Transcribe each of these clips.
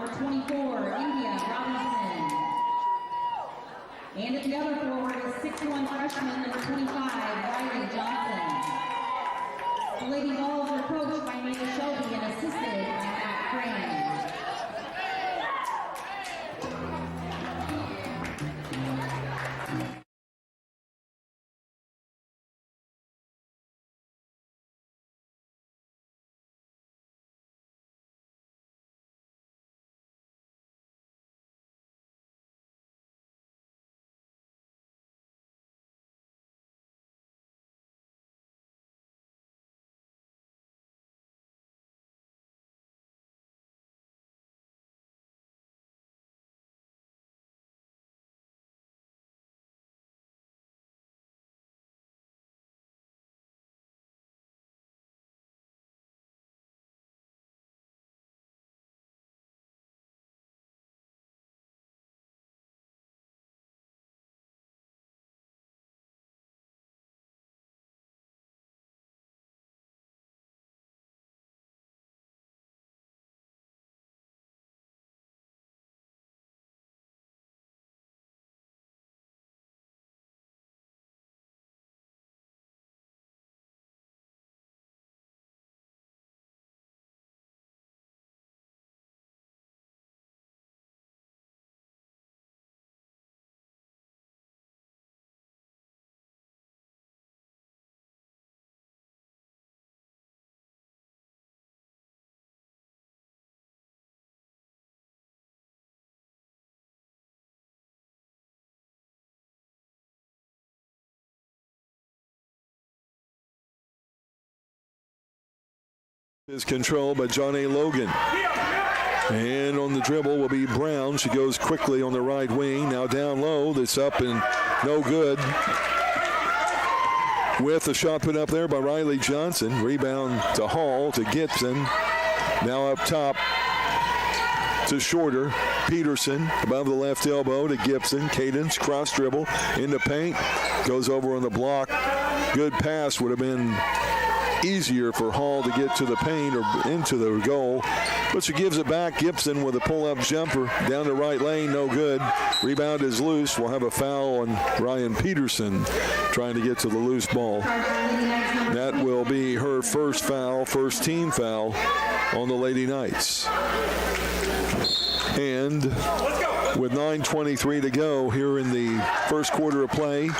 number 24, India Robinson. And at the other forward is 6'1" freshman, number 25, Riley Johnson. The Lady Vols are coached by Nina Shelby and assisted by Matt Crane. Is controlled by John A. Logan. And on the dribble will be Brown. She goes quickly on the right wing. Now down low. That's up and no good. With the shot put up there by Riley Johnson. Rebound to Hall, to Gibson. Now up top to Shorter. Peterson above the left elbow to Gibson. Cadence, cross dribble into paint. Goes over on the block. Good pass would have been easier for Hall to get to the paint or into the goal, but she gives it back. Gibson with a pull-up jumper down the right lane, no good. Rebound is loose. We'll have a foul on Ryan Peterson trying to get to the loose ball. That will be her first foul, first team foul on the Lady Knights. And with 9:23 to go here in the first quarter of play,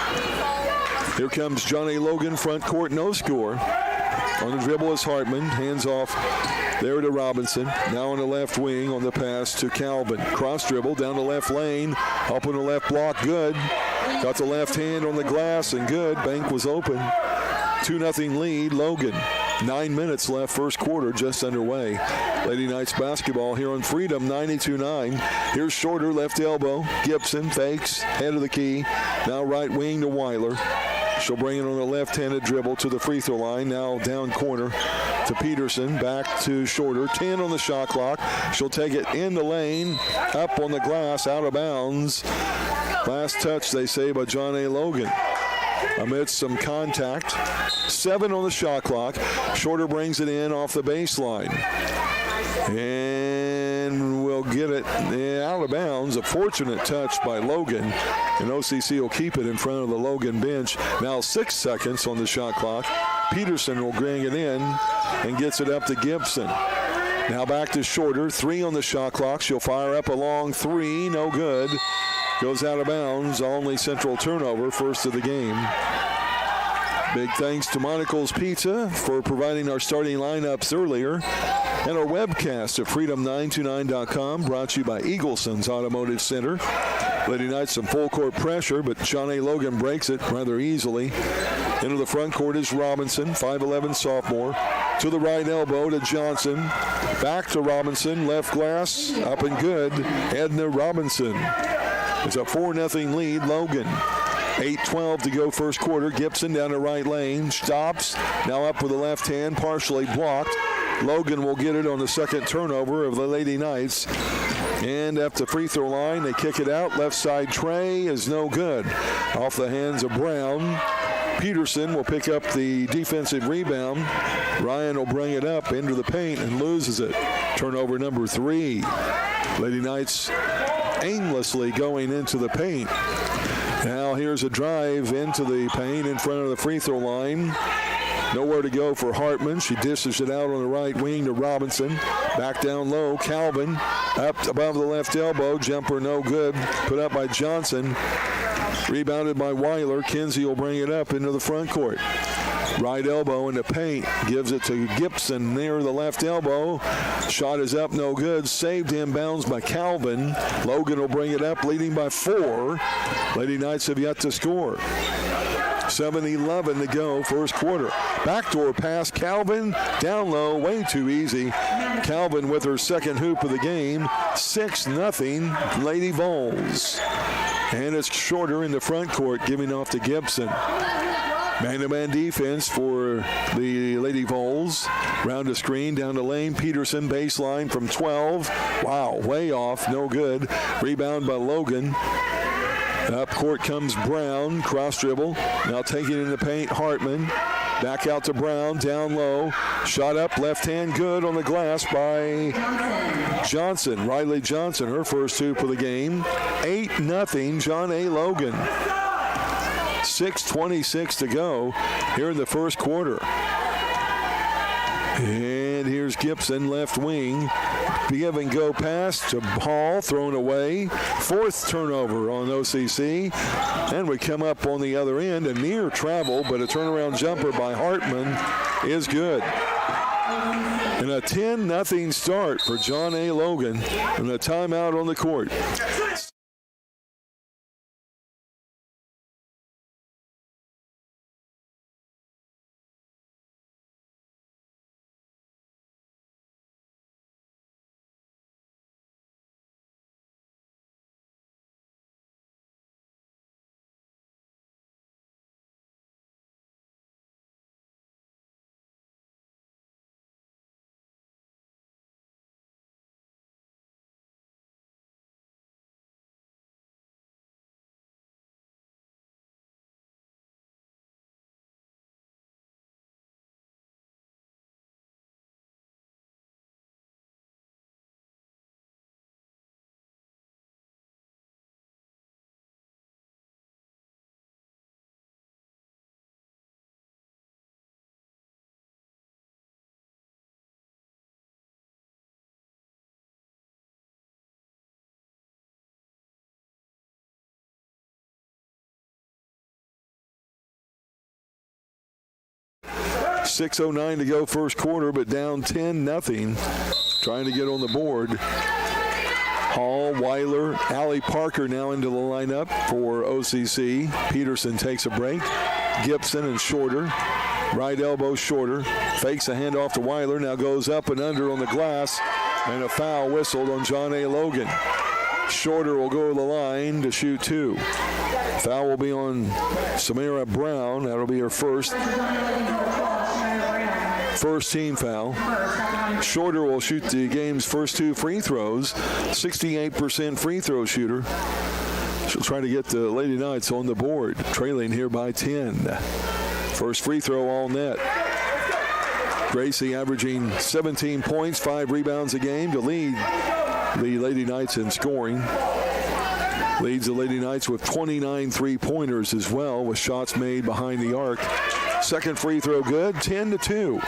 here comes Johnny Logan, front court, no score. On the dribble is Hartman, hands off there to Robinson. Now on the left wing on the pass to Calvin. Cross dribble down the left lane, up on the left block, good. Got the left hand on the glass and good. Bank was open. 2-0 lead, Logan. 9 minutes left, first quarter just underway. Lady Knights basketball here on Freedom 92-9. Here's Shorter, left elbow. Gibson fakes, head of the key. Now right wing to Weiler. She'll bring it on the left-handed dribble to the free throw line. Now down corner to Peterson. Back to Shorter. 10 on the shot clock. She'll take it in the lane. Up on the glass. Out of bounds. Last touch, they say, by John A. Logan. Amidst some contact. 7 on the shot clock. Shorter brings it in off the baseline. And we'll get it out of bounds. A fortunate touch by Logan. And OCC will keep it in front of the Logan bench. Now 6 seconds on the shot clock. Peterson will bring it in and gets it up to Gibson. Now back to Shorter. 3 on the shot clock. She'll fire up a long 3. No good. Goes out of bounds. Only Central turnover. First of the game. Big thanks to Monocle's Pizza for providing our starting lineups earlier. And our webcast at freedom929.com, brought to you by Eagleson's Automotive Center. Lady Knights some full court pressure, but John A. Logan breaks it rather easily. Into the front court is Robinson, 5'11" sophomore. To the right elbow to Johnson. Back to Robinson, left glass, up and good. Edna Robinson. It's a 4-0 lead, Logan. 8:12 to go first quarter. Gibson down the right lane, stops. Now up with the left hand, partially blocked. Logan will get it on the second turnover of the Lady Knights. And at the free throw line, they kick it out. Left side tray is no good. Off the hands of Brown. Peterson will pick up the defensive rebound. Ryan will bring it up into the paint and loses it. Turnover number 3. Lady Knights aimlessly going into the paint. Now here's a drive into the paint in front of the free throw line. Nowhere to go for Hartman. She dishes it out on the right wing to Robinson. Back down low, Calvin up above the left elbow. Jumper no good. Put up by Johnson. Rebounded by Weiler. Kinsey will bring it up into the front court. Right elbow in the paint. Gives it to Gibson near the left elbow. Shot is up, no good. Saved inbounds by Calvin. Logan will bring it up, leading by 4. Lady Knights have yet to score. 7:11 to go, first quarter. Backdoor pass, Calvin, down low, way too easy. Calvin with her second hoop of the game. 6-0, Lady Vols. And it's Shorter in the front court, giving off to Gibson. Man-to-man defense for the Lady Vols. Round the screen, down the lane. Peterson, baseline from 12. Wow, way off, no good. Rebound by Logan. Up court comes Brown, cross dribble. Now taking it in the paint, Hartman. Back out to Brown, down low. Shot up, left hand good on the glass by Johnson. Riley Johnson, her first hoop of the game. 8-0, John A. Logan. 6:26 to go here in the first quarter. And here's Gibson, left wing. Give and go pass to Hall, thrown away. 4th turnover on OCC. And we come up on the other end, a near travel, but a turnaround jumper by Hartman is good. And a 10-0 start for John A. Logan, and a timeout on the court. .609 to go first quarter, but down 10-0. Trying to get on the board. Hall, Weiler, Allie Parker now into the lineup for OCC. Peterson takes a break. Gibson and Shorter. Right elbow Shorter. Fakes a handoff to Weiler. Now goes up and under on the glass. And a foul whistled on John A. Logan. Shorter will go to the line to shoot 2. Foul will be on Samira Brown. That'll be her first team foul. Shorter will shoot the game's first 2 free throws. 68% free throw shooter. She'll try to get the Lady Knights on the board, trailing here by 10. First free throw all net. Gracie averaging 17 points, 5 rebounds a game to lead the Lady Knights in scoring. Leads the Lady Knights with 29 three-pointers as well, with shots made behind the arc. Second free throw good, 10-2.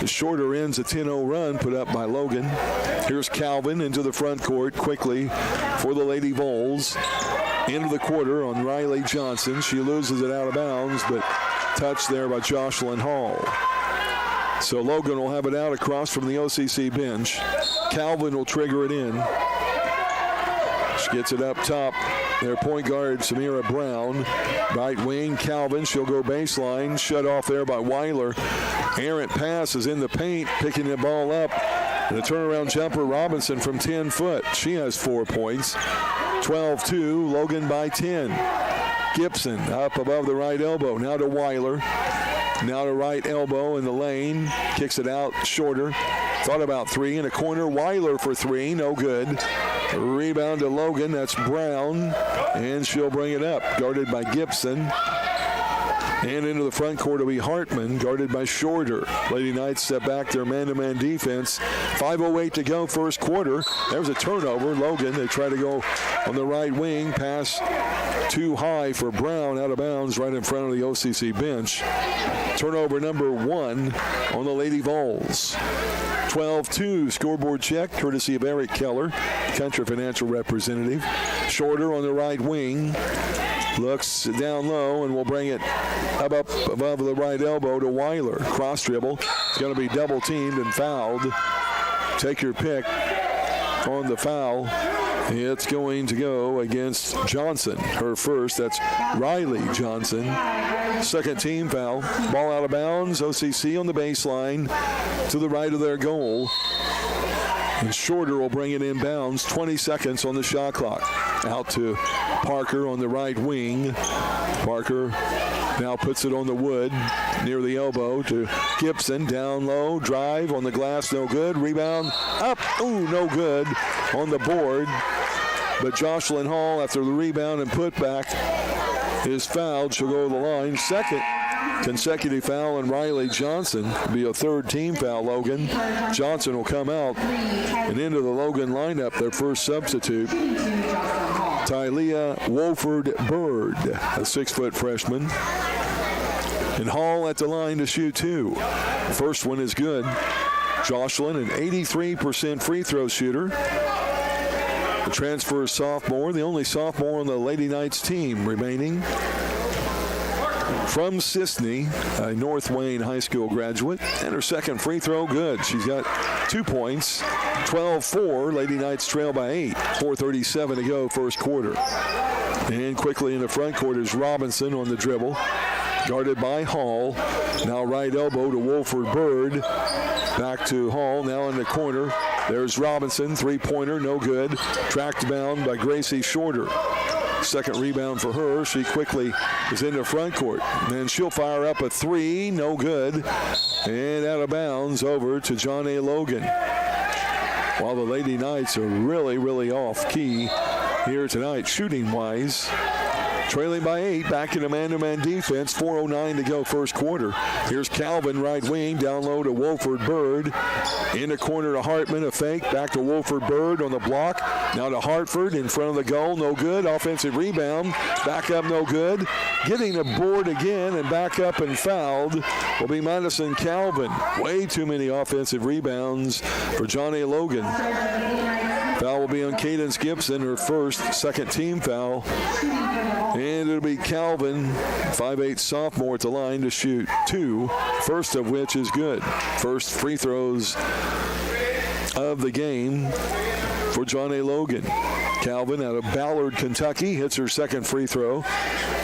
The Shorter ends a 10-0 run put up by Logan. Here's Calvin into the front court quickly for the Lady Vols. Into the quarter on Riley Johnson. She loses it out of bounds, but touched there by Jocelyn Hall. So Logan will have it out across from the OCC bench. Calvin will trigger it in. She gets it up top. Their point guard, Samira Brown. Right wing, Calvin. She'll go baseline. Shut off there by Weiler. Errant pass is in the paint, picking the ball up. And a turnaround jumper, Robinson from 10 foot. She has 4 points. 12-2, Logan by 10. Gibson up above the right elbow. Now to Weiler. Now to right elbow in the lane. Kicks it out, Shorter. Thought about 3 in a corner. Weiler for 3, no good. A rebound to Logan, that's Brown. And she'll bring it up, guarded by Gibson. And into the front court will be Hartman, guarded by Shorter. Lady Knights step back their man-to-man defense. 5:08 to go, first quarter. There's a turnover. Logan, they try to go on the right wing. Pass too high for Brown, out of bounds right in front of the OCC bench. Turnover number 1 on the Lady Vols. 12-2 scoreboard check, courtesy of Eric Keller, Country Financial representative. Shorter on the right wing. Looks down low and will bring it up above the right elbow to Weiler. Cross dribble. It's going to be double teamed and fouled. Take your pick on the foul. It's going to go against Johnson. Her first. That's Riley Johnson. Second team foul. Ball out of bounds. OCC on the baseline to the right of their goal. And Shorter will bring it inbounds. 20 seconds on the shot clock. Out to Parker on the right wing. Parker now puts it on the wood near the elbow to Gibson. Down low. Drive on the glass. No good. Rebound. Up. Ooh, no good on the board. But Jocelyn Hall, after the rebound and putback, is fouled. She'll go to the line. Second consecutive foul on Riley Johnson. It'll be a third team foul, Logan. Johnson will come out and into the Logan lineup, their first substitute. Tylea Wolford Bird, a 6-foot freshman. And Hall at the line to shoot 2. First one is good. Jocelyn, an 83% free throw shooter. The transfer sophomore, the only sophomore on the Lady Knights team remaining. From Sisney, a North Wayne High School graduate. And her second free throw, good. She's got 2 points. 12-4. Lady Knights trail by 8. 4:37 to go, first quarter. And quickly in the front court is Robinson on the dribble. Guarded by Hall. Now right elbow to Wolford Bird. Back to Hall, now in the corner. There's Robinson, three-pointer, no good. Tracked down by Gracie Shorter. Second rebound for her. She quickly is in the front court. And she'll fire up a 3, no good. And out of bounds over to John A. Logan. While the Lady Knights are really, really off key here tonight, shooting-wise. Trailing by 8, back into man-to-man defense. 4:09 to go, first quarter. Here's Calvin, right wing, down low to Wolford Bird. In the corner to Hartman, a fake. Back to Wolford Bird on the block. Now to Hartford in front of the goal, no good. Offensive rebound, back up, no good. Getting the board again and back up and fouled will be Madison Calvin. Way too many offensive rebounds for John A. Logan. Foul will be on Cadence Gibson, her first, second team foul. And it'll be Calvin, 5'8" sophomore at the line to shoot 2, first of which is good. First free throws of the game for John A. Logan. Calvin out of Ballard, Kentucky, hits her second free throw.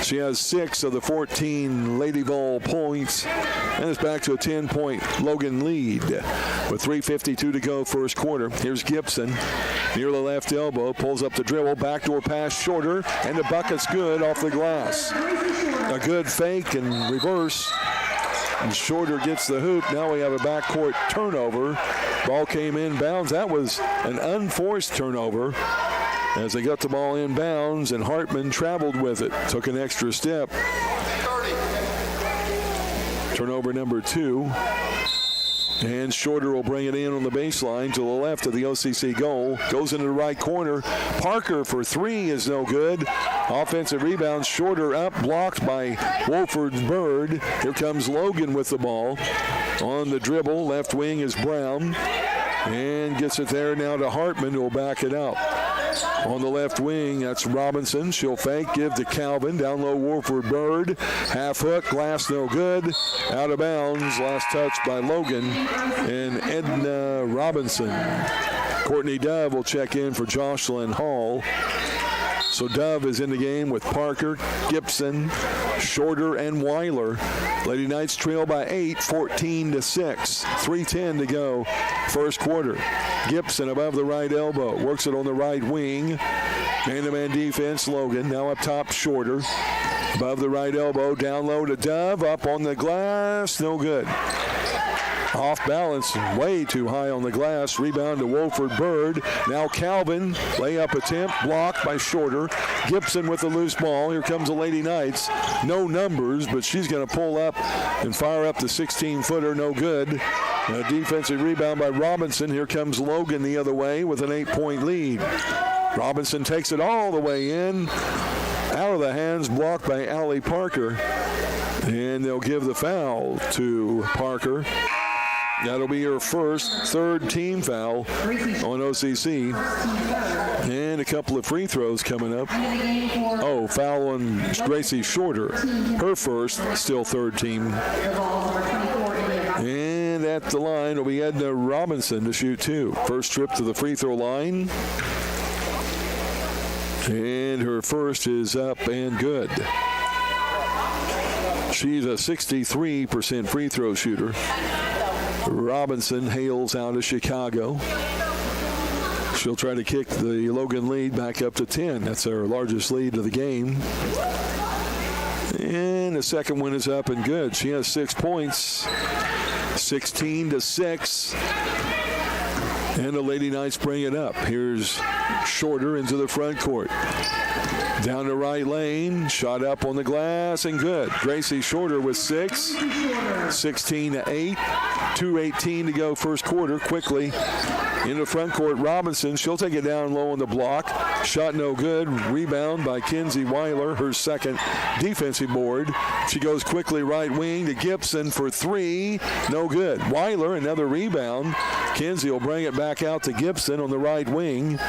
She has 6 of the 14 Lady Vol points, and it's back to a 10-point Logan lead with 3:52 to go, first quarter. Here's Gibson near the left elbow, pulls up the dribble, backdoor pass Shorter, and the bucket's good off the glass. A good fake and reverse. And Shorter gets the hoop. Now we have a backcourt turnover. Ball came inbounds. That was an unforced turnover as they got the ball inbounds, and Hartman traveled with it. Took an extra step. Turnover number 2. And Shorter will bring it in on the baseline to the left of the OCC goal. Goes into the right corner. Parker for 3 is no good. Offensive rebound. Shorter up, blocked by Wolford Bird. Here comes Logan with the ball. On the dribble, left wing is Brown. And gets it there now to Hartman, who will back it out. On the left wing, that's Robinson. She'll fake, give to Calvin. Down low, Wolford Bird. Half hook, glass no good. Out of bounds, last touch by Logan and Edna Robinson. Courtney Dove will check in for Jocelyn Hall. So Dove is in the game with Parker, Gibson, Shorter, and Weiler. Lady Knights trail by 8, 14-6. 3:10 to go, first quarter. Gibson above the right elbow, works it on the right wing. Man-to-man defense, Logan. Now up top, Shorter. Above the right elbow, down low to Dove, up on the glass, no good. Off balance, way too high on the glass. Rebound to Wolford Bird. Now Calvin, layup attempt, blocked by Shorter. Gibson with the loose ball. Here comes the Lady Knights. No numbers, but she's going to pull up and fire up the 16-footer, no good. A defensive rebound by Robinson. Here comes Logan the other way with an 8-point lead. Robinson takes it all the way in. Out of the hands, blocked by Allie Parker. And they'll give the foul to Parker. That'll be her third team foul on OCC. And a couple of free throws coming up. Oh, foul on Gracie Shorter. Her first, still third team. And at the line will be Edna Robinson to shoot two. First trip to the free throw line. And her first is up and good. She's a 63% free throw shooter. Robinson hails out of Chicago. She'll try to kick the Logan lead back up to 10. That's our largest lead of the game. And the second one is up and good. She has 6 points. 16-6. And the Lady Knights bring it up. Here's Shorter into the front court. Down the right lane, shot up on the glass and good. Gracie Shorter with 6, 16-8, 2:18 to go first quarter. Quickly in the front court, Robinson, she'll take it down low on the block. Shot no good. Rebound by Kenzie Weiler, her second defensive board. She goes quickly right wing to Gibson for 3, no good. Weiler, another rebound. Kenzie will bring it back out to Gibson on the right wing.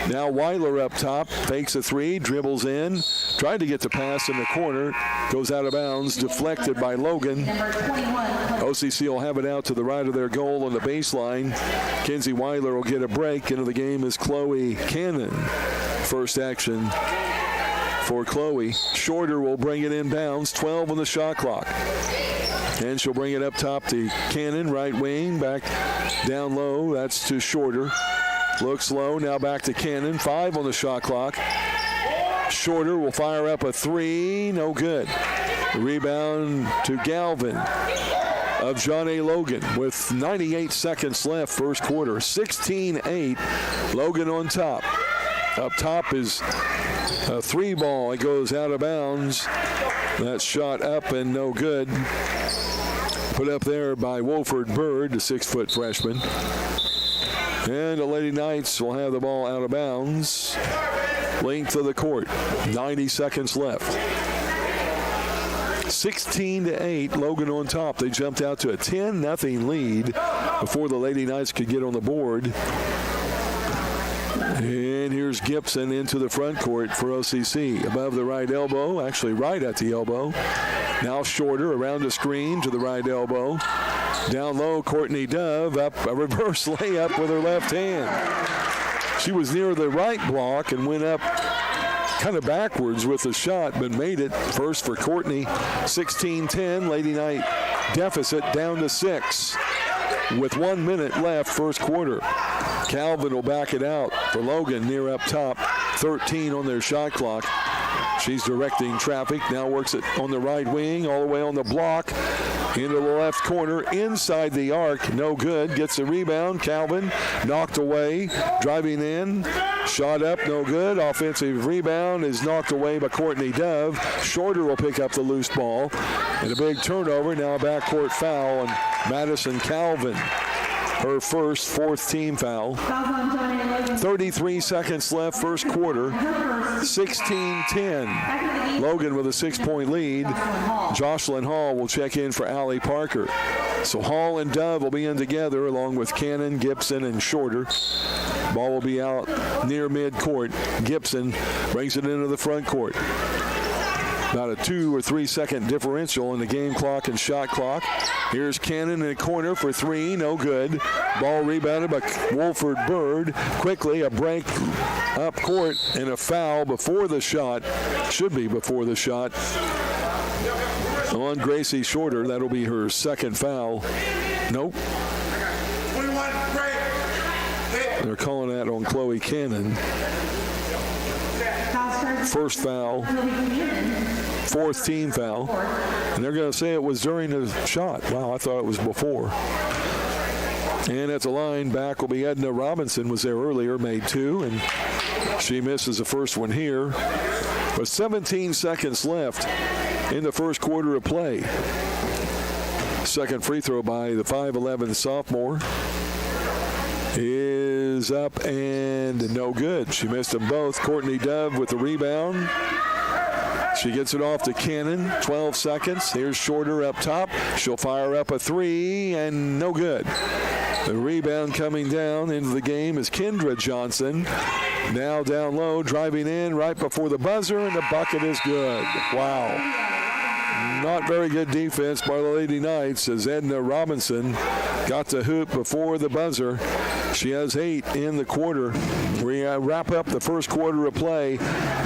Now Weiler up top, fakes a 3, dribbles in, tried to get the pass in the corner, goes out of bounds, deflected by Logan. OCC will have it out to the right of their goal on the baseline. Kenzie Weiler will get a break. Into the game is Chloe Cannon. First action for Chloe. Shorter will bring it inbounds, 12 on the shot clock. And she'll bring it up top to Cannon, right wing, back down low, that's to Shorter. Looks low, now back to Cannon. 5 on the shot clock. Shorter will fire up a 3, no good. Rebound to Galvin of John A. Logan with 98 seconds left first quarter. 16-8, Logan on top. Up top is a 3 ball. It goes out of bounds. That shot up and no good. Put up there by Wolford Bird, the 6-foot freshman. And the Lady Knights will have the ball out of bounds. Length of the court, 90 seconds left. 16-8, Logan on top. They jumped out to a 10-0 lead before the Lady Knights could get on the board. And here's Gibson into the front court for OCC. Above the right elbow, actually right at the elbow. Now Shorter around the screen to the right elbow. Down low, Courtney Dove up a reverse layup with her left hand. She was near the right block and went up kind of backwards with the shot, but made it. First for Courtney. 16-10, Lady Knight deficit down to 6 with 1 minute left first quarter. Calvin will back it out for Logan near up top. 13 on their shot clock. She's directing traffic. Now works it on the right wing, all the way on the block. Into the left corner, inside the arc, no good. Gets a rebound, Calvin knocked away, driving in, shot up, no good. Offensive rebound is knocked away by Courtney Dove. Shorter will pick up the loose ball. And a big turnover, now a backcourt foul on Madison Calvin. Her first, 4th team foul. 33 seconds left first quarter. 16-10. Logan with a 6-point lead. Jocelyn Hall will check in for Allie Parker. So Hall and Dove will be in together along with Cannon, Gibson, and Shorter. Ball will be out near midcourt. Gibson brings it into the front court. About a 2 or 3 second differential in the game clock and shot clock. Here's Cannon in the corner for 3, no good. Ball rebounded by Wolford Bird. Quickly a break up court and a foul before the shot. Should be before the shot on Gracie Shorter. That'll be her second foul. Nope. They're calling that on Chloe Cannon. First foul, fourth team foul. And they're going to say it was during the shot. Wow, I thought it was before. And at the line, back will be Edna Robinson, was there earlier, made 2, and she misses the first one here. With 17 seconds left in the first quarter of play. Second free throw by the 5'11 sophomore is up and no good. She missed them both. Courtney Dove with the rebound. She gets it off to Cannon. 12 seconds. Here's Shorter up top. She'll fire up a 3 and no good. The rebound coming down into the game is Kendra Johnson. Now down low, driving in right before the buzzer, and the bucket is good. Wow. Not very good defense by the Lady Knights as Edna Robinson got the hoop before the buzzer. She has 8 in the quarter. We wrap up the first quarter of play.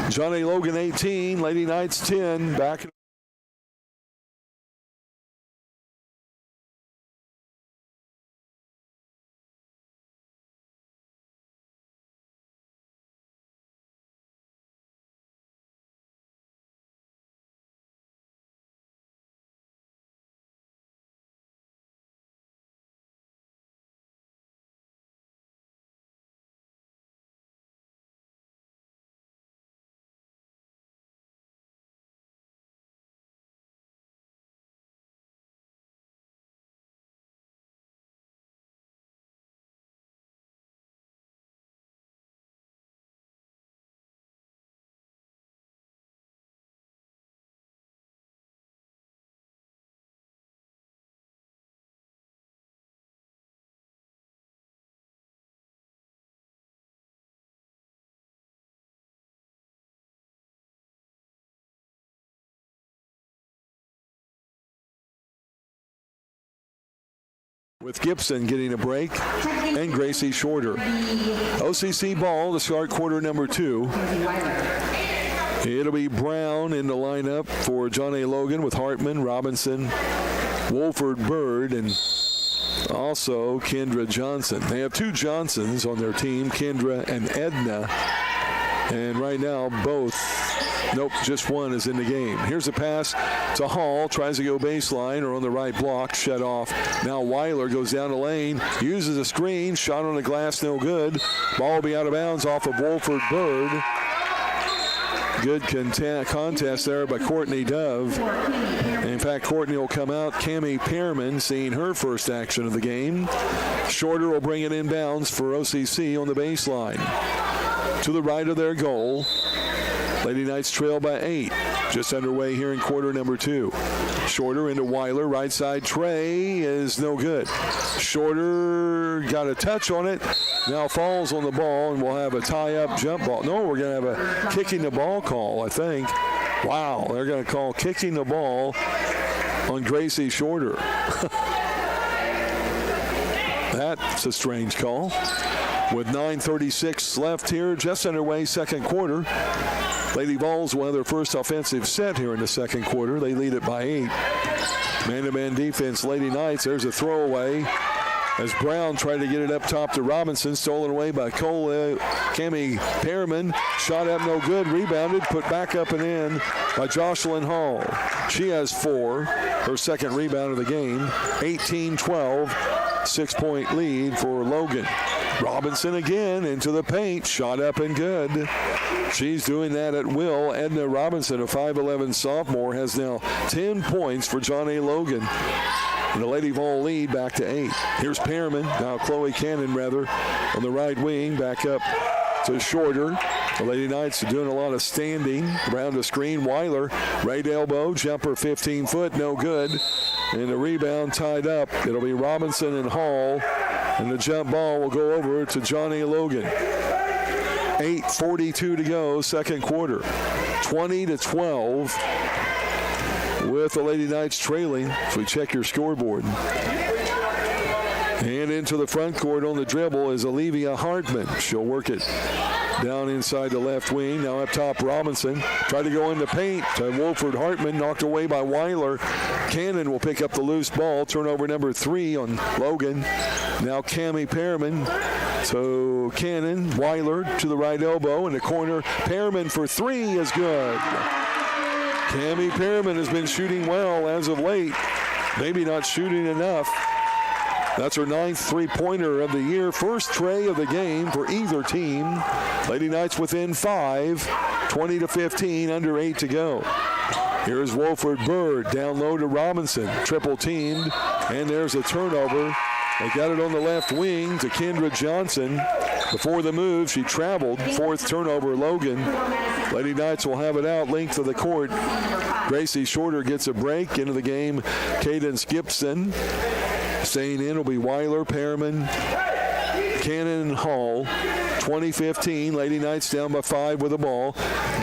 Johnny Logan 18, Lady Knights 10. Back. With Gibson getting a break and Gracie Shorter. OCC ball to start quarter number 2. It'll be Brown in the lineup for John A. Logan with Hartman, Robinson, Wolford Bird, and also Kendra Johnson. They have 2 Johnsons on their team, Kendra and Edna. And right now, just one is in the game. Here's a pass to Hall. Tries to go baseline or on the right block. Shut off. Now Weiler goes down the lane. Uses a screen. Shot on the glass. No good. Ball will be out of bounds off of Wolford Bird. Good contest there by Courtney Dove. In fact, Courtney will come out. Cammie Pearman seeing her first action of the game. Shorter will bring it inbounds for OCC on the baseline. To the right of their goal. Lady Knights trail by 8. Just underway here in quarter number 2. Shorter into Weiler. Right side tray is no good. Shorter got a touch on it. Now falls on the ball, and we'll have a tie-up jump ball. No, we're going to have a kicking the ball call, I think. Wow, they're going to call kicking the ball on Gracie Shorter. That's a strange call. With 9:36 left here, just underway second quarter. Lady Vols will have their first offensive set here in the second quarter. They lead it by 8. Man-to-man defense, Lady Knights. There's a throwaway as Brown tried to get it up top to Robinson. Stolen away by Cammie Pearman. Shot up no good. Rebounded. Put back up and in by Jocelyn Hall. She has 4. Her second rebound of the game. 18-12. 6-point lead for Logan. Robinson again into the paint. Shot up and good. She's doing that at will. Edna Robinson, a 5'11 sophomore, has now 10 points for John A. Logan. And the Lady Vol lead back to 8. Here's Pearman, now Chloe Cannon rather, on the right wing. Back up to Shorter. The Lady Knights are doing a lot of standing around the screen. Weiler, right elbow, jumper 15-foot, no good. And the rebound tied up. It'll be Robinson and Hall. And the jump ball will go over to John A. Logan. 8:42 to go, second quarter. 20-12 with the Lady Knights trailing. So we check your scoreboard. And into the front court on the dribble is Olivia Hartman. She'll work it down inside the left wing. Now up top, Robinson. Tried to go in the paint to Wolford. Hartman knocked away by Weiler. Cannon will pick up the loose ball. Turnover number 3 on Logan. Now Cammie Perriman. So Cannon, Weiler to the right elbow in the corner. Perriman for 3 is good. Cammie Perriman has been shooting well as of late. Maybe not shooting enough. That's her 9th three-pointer of the year. First tray of the game for either team. Lady Knights within 5, 20-15, under 8 to go. Here's Wolford Bird down low to Robinson. Triple teamed, and there's a turnover. They got it on the left wing to Kendra Johnson. Before the move, she traveled. 4th turnover, Logan. Lady Knights will have it out, length of the court. Gracie Shorter gets a break. Into the game, Cadence Gibson. Staying in will be Weiler, Perriman, Cannon, and Hall. 20-15, Lady Knights down by 5 with the ball.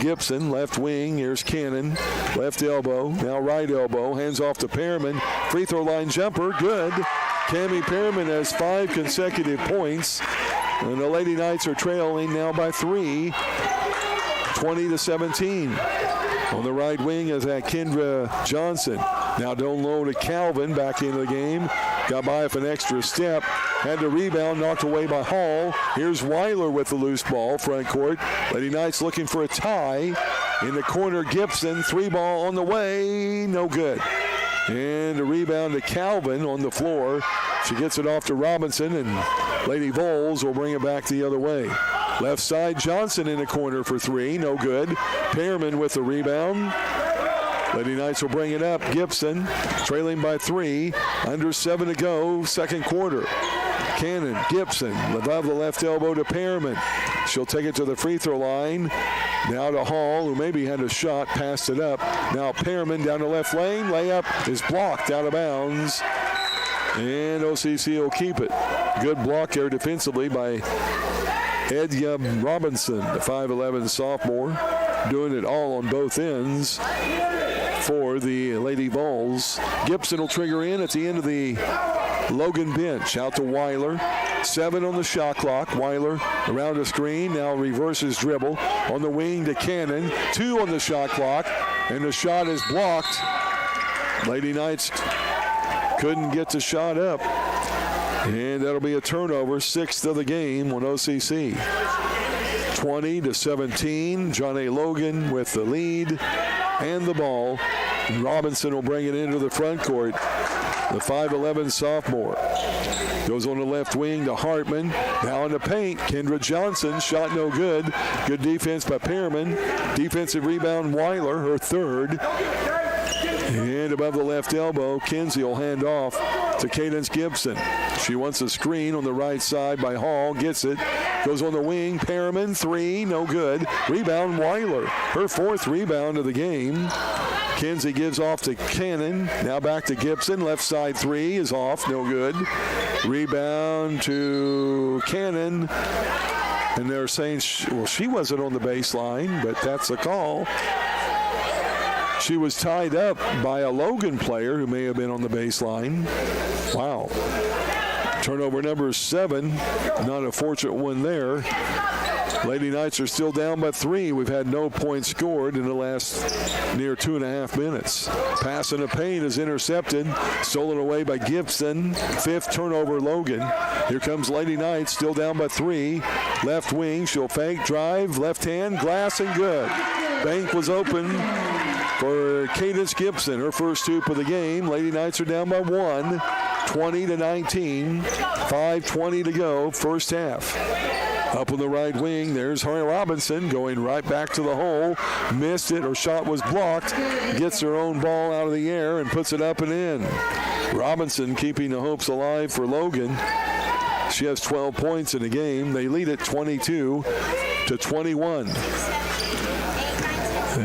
Gibson, left wing. Here's Cannon, left elbow. Now right elbow. Hands off to Perriman. Free throw line jumper, good. Cammie Perriman has 5 consecutive points. And the Lady Knights are trailing now by 3, 20-17. On the right wing is that Kendra Johnson. Now down low to Calvin, back into the game. Got by with an extra step. Had the rebound, knocked away by Hall. Here's Weiler with the loose ball, front court. Lady Knights looking for a tie. In the corner, Gibson, 3-ball on the way, no good. And a rebound to Calvin on the floor. She gets it off to Robinson, and Lady Vols will bring it back the other way. Left side, Johnson in the corner for 3, no good. Perriman with the rebound. Lady Knights will bring it up. Gibson trailing by 3. Under 7 to go, second quarter. Cannon, Gibson, above the left elbow to Perriman. She'll take it to the free throw line. Now to Hall, who maybe had a shot, passed it up. Now Perriman down the left lane. Layup is blocked out of bounds. And OCC will keep it. Good block there defensively by Edya Robinson, the 5'11 sophomore. Doing it all on both ends for the Lady Vols. Gibson will trigger in at the end of the Logan bench. Out to Weiler. 7 on the shot clock. Weiler around the screen. Now reverses dribble. On the wing to Cannon. 2 on the shot clock. And the shot is blocked. Lady Knights couldn't get the shot up. And that'll be a turnover. 6th of the game on OCC. 20-17. John A. Logan with the lead and the ball. Robinson will bring it into the front court. The 5'11 sophomore goes on the left wing to Hartman. Now in the paint, Kendra Johnson, shot no good. Good defense by Perriman. Defensive rebound, Weiler, her 3rd. And above the left elbow, Kinsey will hand off to Cadence Gibson. She wants a screen on the right side by Hall. Gets it. Goes on the wing. Perriman, 3, no good. Rebound, Weiler. Her 4th rebound of the game. Kinsey gives off to Cannon. Now back to Gibson. Left side 3 is off, no good. Rebound to Cannon. And they're saying, she wasn't on the baseline, but that's a call. She was tied up by a Logan player who may have been on the baseline. Wow. Turnover number 7. Not a fortunate one there. Lady Knights are still down by 3. We've had no points scored in the last near 2.5 minutes. Pass in the paint is intercepted. Stolen away by Gibson. 5th turnover, Logan. Here comes Lady Knights, still down by 3. Left wing, she'll fake, drive, left hand, glass, and good. Bank was open for Cadence Gibson, her first hoop of the game. Lady Knights are down by 1, 20-19. 5:20 to go, first half. Up on the right wing, there's Harry Robinson going right back to the hole. Missed it, her shot was blocked. Gets her own ball out of the air and puts it up and in. Robinson keeping the hopes alive for Logan. She has 12 points in the game. They lead it 22-21.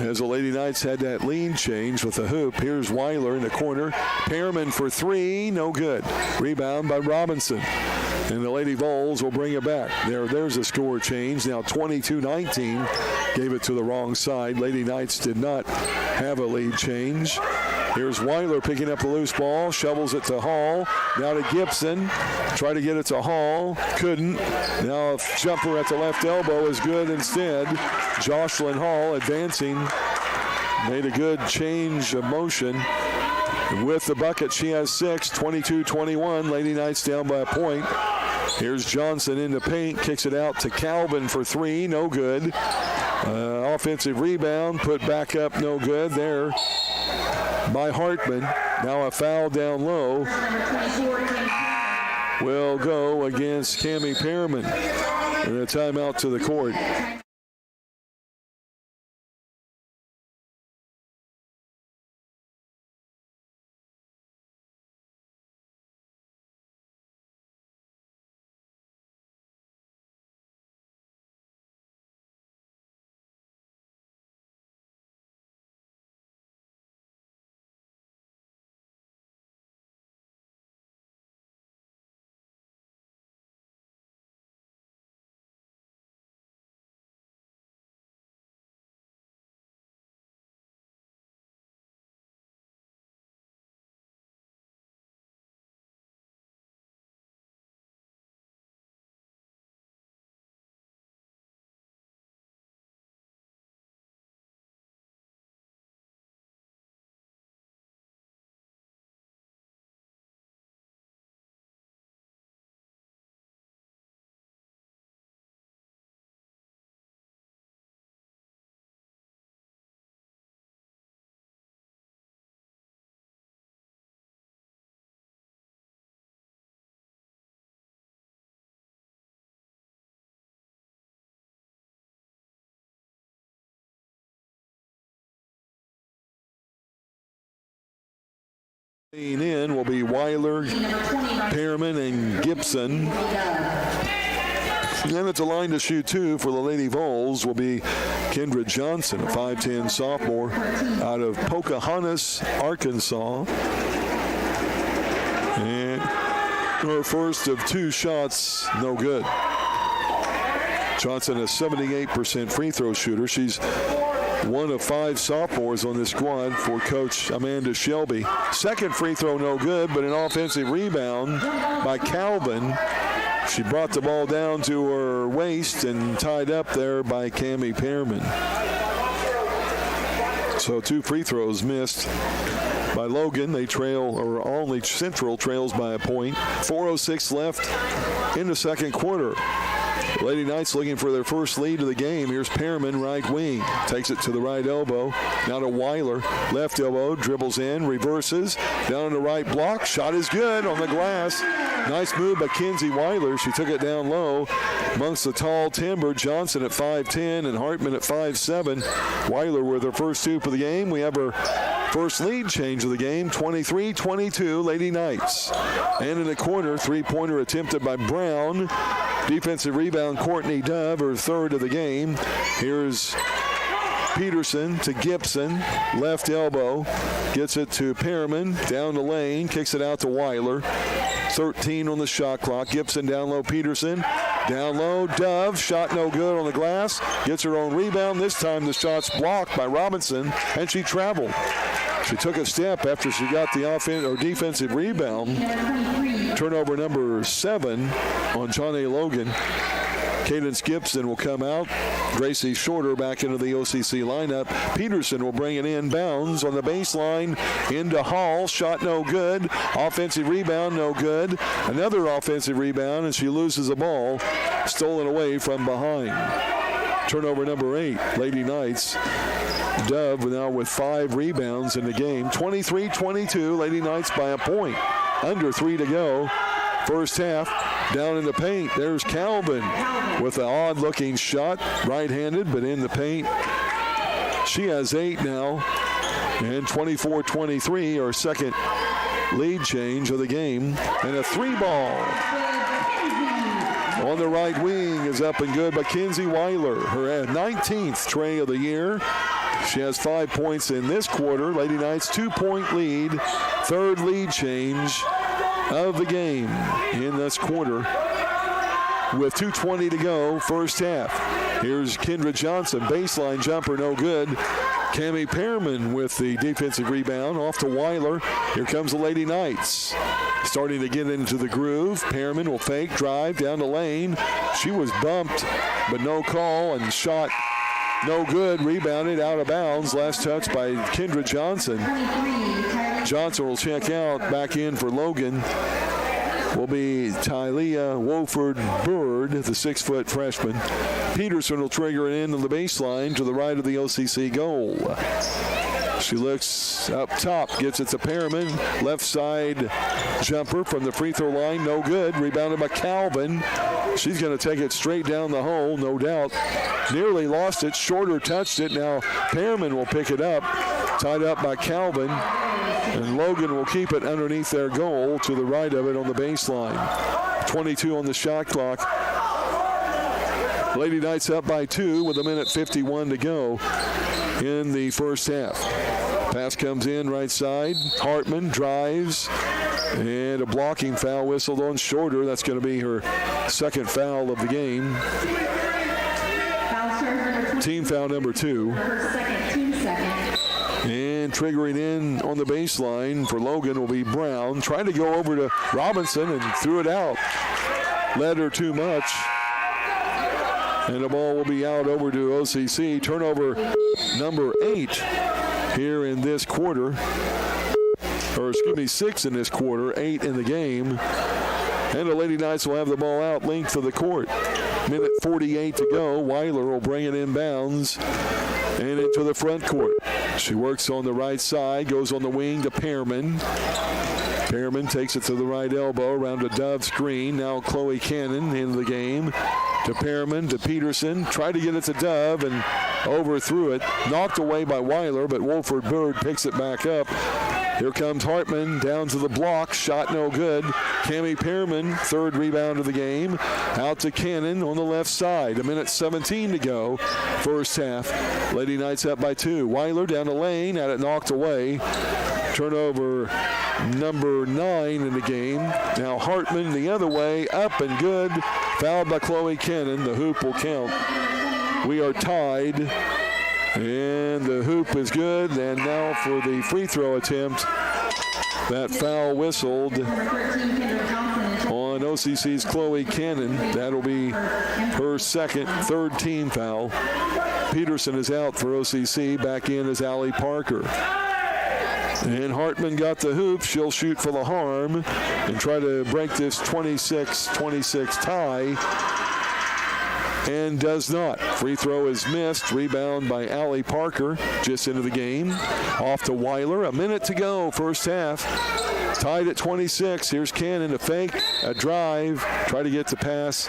As the Lady Knights had that lead change with the hoop. Here's Weiler in the corner. Perriman for 3, no good. Rebound by Robinson. And the Lady Vols will bring it back. There's a score change. Now 22-19. Gave it to the wrong side. Lady Knights did not have a lead change. Here's Weiler picking up the loose ball, shovels it to Hall. Now to Gibson. Try to get it to Hall. Couldn't. Now a jumper at the left elbow is good instead. Jocelyn Hall advancing. Made a good change of motion. With the bucket, she has 6, 22-21. Lady Knights down by a point. Here's Johnson in the paint, kicks it out to Calvin for 3, no good. Offensive rebound, put back up, no good there by Hartman. Now a foul down low will go against Cammie Pearman. And a timeout to the court. In will be Weiler, Pearman, and Gibson. Then it's a line to shoot 2 for the Lady Vols will be Kendra Johnson, a 5'10 sophomore out of Pocahontas, Arkansas. And her first of 2 shots, no good. Johnson, a 78% free throw shooter. She's one of 5 sophomores on the squad for Coach Amanda Shelby. Second free throw, no good, but an offensive rebound by Calvin. She brought the ball down to her waist and tied up there by Cammie Pearman. So 2 free throws missed by Logan. They trail, or only Central trails by a point. 4:06 left in the second quarter. Lady Knights looking for their first lead of the game. Here's Pearman, right wing. Takes it to the right elbow. Now to Weiler. Left elbow, dribbles in, reverses. Down on the right block. Shot is good on the glass. Nice move by Kinsey Weiler. She took it down low amongst the tall timber. Johnson at 5'10 and Hartman at 5'7. Weiler with her first 2 for the game. We have her first lead change of the game. 23-22 Lady Knights. And in the corner, 3-pointer attempted by Brown. Defensive rebound, Courtney Dove, her 3rd of the game. Here's Peterson to Gibson. Left elbow. Gets it to Pearman. Down the lane. Kicks it out to Weiler. 13 on the shot clock. Gibson down low. Peterson. Down low. Dove. Shot no good on the glass. Gets her own rebound. This time the shot's blocked by Robinson, and she traveled. She took a step after she got the defensive rebound. Turnover number 7 on John A. Logan. Cadence Gibson will come out. Gracie Shorter back into the OCC lineup. Peterson will bring it in. Bounds on the baseline into Hall. Shot no good. Offensive rebound no good. Another offensive rebound, and she loses the ball. Stolen away from behind. Turnover number 8. Lady Knights. Dove now with 5 rebounds in the game. 23-22. Lady Knights by a point. Under 3 to go. First half. Down in the paint. There's Calvin with an odd-looking shot. Right-handed, but in the paint. She has 8 now. And 24-23, our second lead change of the game. And a 3-ball. On the right wing is up and good by Kinsey Weiler. Her 19th tray of the year. She has 5 points in this quarter. Lady Knights 2-point lead. 3rd lead change of the game in this quarter. With 2:20 to go, first half. Here's Kendra Johnson. Baseline jumper, no good. Cami Pearman with the defensive rebound off to Weiler. Here comes the Lady Knights. Starting to get into the groove. Pearman will fake, drive down the lane. She was bumped, but no call, and shot no good. Rebounded out of bounds. Last touch by Kendra Johnson. Johnson will check out. Back in for Logan will be Tylea Wolford-Bird, the 6-foot freshman. Peterson will trigger it into the baseline to the right of the OCC goal. She looks up top, gets it to Pearman. Left side jumper from the free throw line, no good. Rebounded by Calvin. She's going to take it straight down the hole, no doubt. Nearly lost it. Shorter touched it. Now Pearman will pick it up. Tied up by Calvin. And Logan will keep it underneath their goal to the right of it on the baseline. 22 on the shot clock. Lady Knights up by 2 with 1:51 to go in the first half. Pass comes in right side. Hartman drives. And a blocking foul whistled on Shorter. That's going to be her second foul of the game. Team foul number 2. And triggering in on the baseline for Logan will be Brown. Trying to go over to Robinson and threw it out. Led her too much. And the ball will be out over to OCC. Turnover number 8 here in this quarter. Or excuse me, 6 in this quarter, 8 in the game. And the Lady Knights will have the ball out length of the court. 1:48 to go. Weiler will bring it inbounds and into the front court. She works on the right side, goes on the wing to Pearman. Pearman takes it to the right elbow around a Dove screen. Now Chloe Cannon into the game. To Pearman, to Peterson. Tried to get it to Dove and overthrew it. Knocked away by Weiler, but Wolford-Bird picks it back up. Here comes Hartman down to the block. Shot no good. Cami Pearman, third rebound of the game. Out to Cannon on the left side. 1:17 to go. First half. Lady Knights up by 2. Weiler down the lane. Had it knocked away. Turnover number 9 in the game. Now Hartman the other way. Up and good. Fouled by Chloe Cannon. The hoop will count. We are tied. And the hoop is good. And now for the free throw attempt. That foul whistled on OCC's Chloe Cannon. That'll be her third team foul. Peterson is out for OCC. Back in is Allie Parker. And Hartman got the hoop. She'll shoot for the harm and try to break this 26-26 tie. And does not. Free throw is missed. Rebound by Allie Parker just into the game. Off to Weiler. 1 minute to go. First half. Tied at 26. Here's Cannon. A fake. A drive. Try to get the pass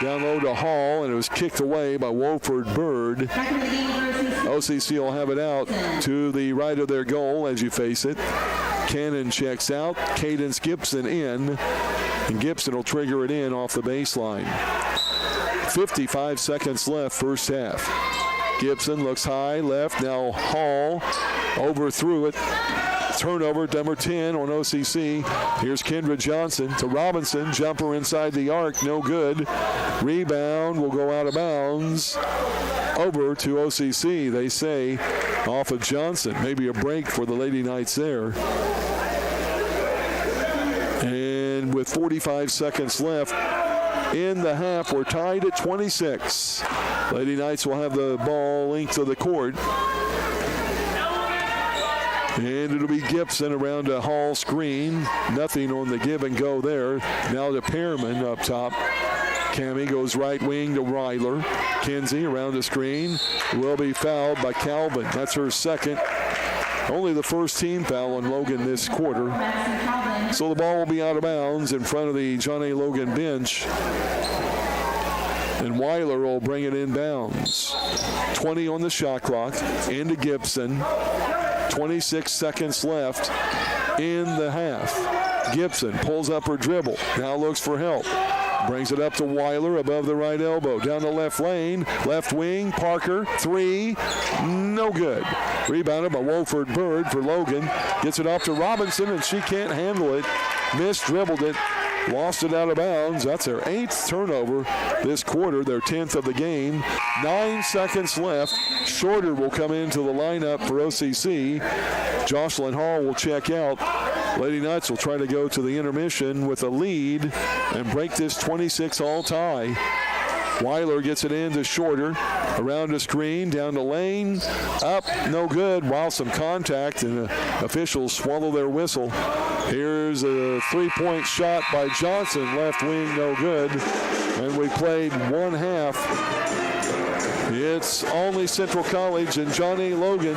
down low to Hall. And it was kicked away by Wolford-Bird. OCC will have it out to the right of their goal as you face it. Cannon checks out. Cadence Gibson in. And Gibson will trigger it in off the baseline. 55 seconds left, first half. Gibson looks high, left. Now Hall overthrew it. Turnover, number 10 on OCC. Here's Kendra Johnson to Robinson. Jumper inside the arc, no good. Rebound will go out of bounds. Over to OCC, they say, off of Johnson. Maybe a break for the Lady Knights there. And with 45 seconds left, in the half, we're tied at 26. Lady Knights will have the ball length of the court. And it'll be Gibson around a Hall screen. Nothing on the give and go there. Now to Pearman up top. Cami goes right wing to Weiler. Kinsey around the screen. Will be fouled by Calvin. That's her second. Only the first team foul on Logan this quarter. So the ball will be out of bounds in front of the John A. Logan bench. And Weiler will bring it inbounds. 20 on the shot clock. Into Gibson. 26 seconds left in the half. Gibson pulls up her dribble. Now looks for help. Brings it up to Weiler above the right elbow. Down the left lane. Left wing. Parker. 3. No good. Rebounded by Wolford-Bird for Logan. Gets it off to Robinson, and she can't handle it. Dribbled it. lost it out of bounds. That's their 8th turnover this quarter, their 10th of the game. 9 seconds left. Shorter will come into the lineup for OCC. Jocelyn Hall will check out. Lady Knights will try to go to the intermission with a lead and break this 26-all tie. Weiler gets it into Shorter, around the screen, down the lane, up, no good, while some contact, and the officials swallow their whistle. Here's a three-point shot by Johnson, left wing, no good, and we played 1 half. It's Olney Central College and Johnny Logan.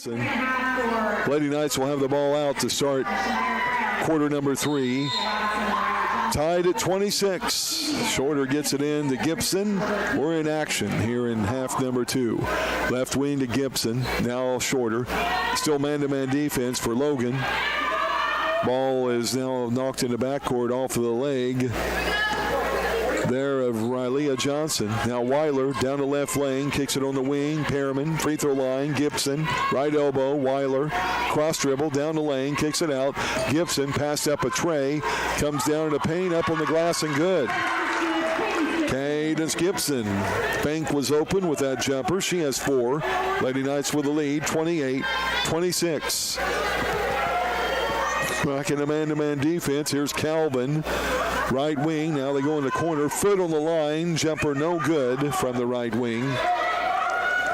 Lady Knights will have the ball out to start quarter number 3. Tied at 26. Shorter gets it in to Gibson. We're in action here in half number 2. Left wing to Gibson. Now Shorter. Still man-to-man defense for Logan. Ball is now knocked in the backcourt off of the leg there of Rylea Johnson. Now Weiler down the left lane, kicks it on the wing. Perriman, free throw line. Gibson, right elbow. Weiler, cross dribble down the lane, kicks it out. Gibson passed up a tray, comes down in the paint, up on the glass and good. Cadence Gibson. Bank was open with that jumper. She has 4. Lady Knights with the lead, 28-26. Back in the man-to-man defense. Here's Calvin. Right wing, now they go in the corner. Foot on the line, jumper no good from the right wing.